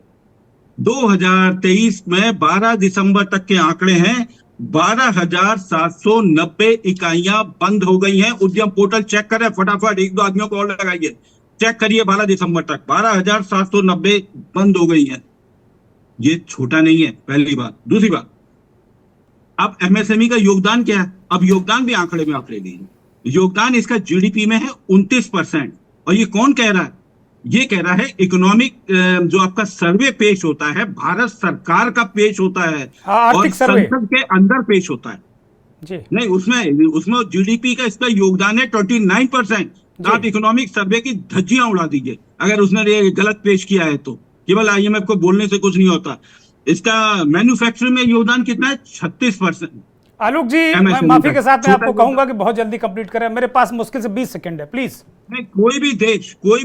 2023 में 12 दिसंबर तक के आंकड़े हैं, 12,790 इकाइयां बंद हो गई हैं। उद्यम पोर्टल चेक करें फटाफट, एक दो आदमियों को और लगाइए, चेक करिए। 12 दिसंबर तक 12,790 बंद हो गई हैं। ये छोटा नहीं है, पहली बात। दूसरी बात, अब एमएसएमई का योगदान क्या है? अब योगदान भी आंकड़े में आप ले लीजिए। योगदान इसका जीडीपी में है 29%। और ये कौन कह रहा है? ये कह रहा है इकोनॉमिक, जो आपका सर्वे पेश होता है, भारत सरकार का पेश होता है और संसद के अंदर पेश होता है जी। नहीं, उसमें जीडीपी का इसका योगदान है 29%। तो आप इकोनॉमिक सर्वे की धज्जियां उड़ा दीजिए अगर उसने गलत पेश किया है तो। केवल आईएमएफ को बोलने से कुछ नहीं होता। इसका मैन्युफैक्चरिंग में योगदान कितना है? 36%। आलोक जी, मैं माफी के साथ मैं आपको कहूंगा कि बहुत जल्दी कंप्लीट करें, मेरे पास मुश्किल से 20 सेकंड है, प्लीज। नहीं, कोई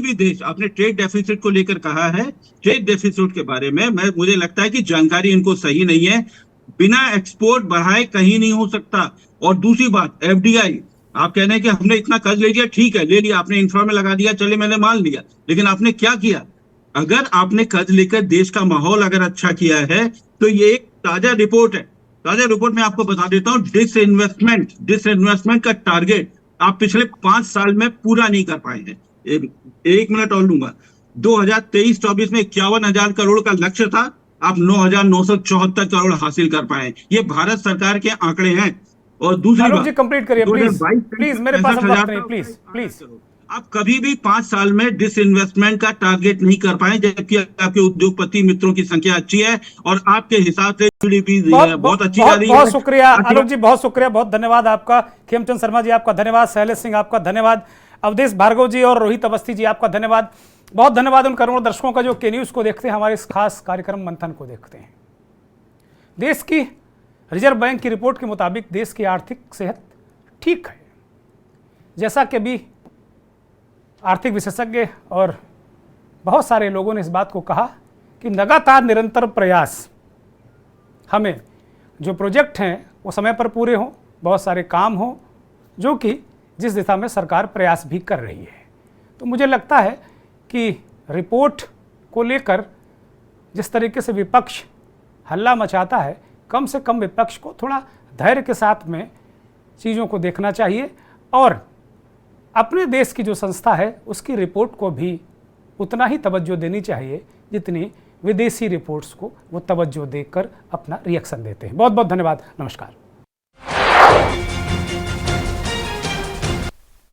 भी देश आपने ट्रेड डेफिसिट को लेकर कहा है, ट्रेड डेफिसिट के बारे में मुझे लगता है कि जानकारी इनको सही नहीं है। बिना एक्सपोर्ट बढ़ाए कहीं नहीं हो सकता। और दूसरी बात, एफडीआई, आप कह रहे हैं कि हमने इतना कर्ज ले लिया, ठीक है ले लिया, आपने इंफ्रा में लगा दिया, चले मैंने मान लिया, लेकिन आपने क्या किया? अगर आपने कर्ज लेकर देश का माहौल अगर अच्छा किया है, तो ये एक ताजा रिपोर्ट है। ताजा रिपोर्ट में आपको बता देता हूं, डिसइन्वेस्टमेंट का टारगेट आप पिछले 5 साल में पूरा नहीं कर पाए हैं। एक मिनट और लूंगा। 2023-24 में 51,000 करोड़ का लक्ष्य था, आप 9,974 करोड़ हासिल कर पाए। ये भारत सरकार के आंकड़े हैं। और दूसरी आलोक बात, जी कंप्लीट करिए प्लीज, 2022 प्लीज मेरे पास अब 65,000 वक्त नहीं, प्लीज प्लीज। आप कभी भी 5 साल में डिसइन्वेस्टमेंट का टारगेट नहीं कर पाए, जबकि आपके उद्योगपति मित्रों की संख्या अच्छी है और आपके हिसाब से जीडीपी बहुत अच्छी जा रही है। बहुत शुक्रिया आलोक जी, बहुत शुक्रिया, बहुत धन्यवाद आपका। खेमचंद शर्मा जी आपका धन्यवाद, शैलेश सिंह आपका धन्यवाद, अवधेश भार्गव जी और रोहित अवस्थी जी आपका धन्यवाद। बहुत धन्यवाद उन करोड़ों दर्शकों का जो के न्यूज को देखते हैं, हमारे इस खास कार्यक्रम मंथन को देखते हैं। देश की रिजर्व बैंक की रिपोर्ट के मुताबिक देश की आर्थिक सेहत ठीक है, जैसा कि भी आर्थिक विशेषज्ञ और बहुत सारे लोगों ने इस बात को कहा कि लगातार निरंतर प्रयास, हमें जो प्रोजेक्ट हैं वो समय पर पूरे हों, बहुत सारे काम हों, जो कि जिस दिशा में सरकार प्रयास भी कर रही है। तो मुझे लगता है कि रिपोर्ट को लेकर जिस तरीके से विपक्ष हल्ला मचाता है, कम से कम विपक्ष को थोड़ा धैर्य के साथ में चीज़ों को देखना चाहिए और अपने देश की जो संस्था है उसकी रिपोर्ट को भी उतना ही तवज्जो देनी चाहिए जितनी विदेशी रिपोर्ट्स को वो तवज्जो देकर अपना रिएक्शन देते हैं। बहुत बहुत धन्यवाद, नमस्कार।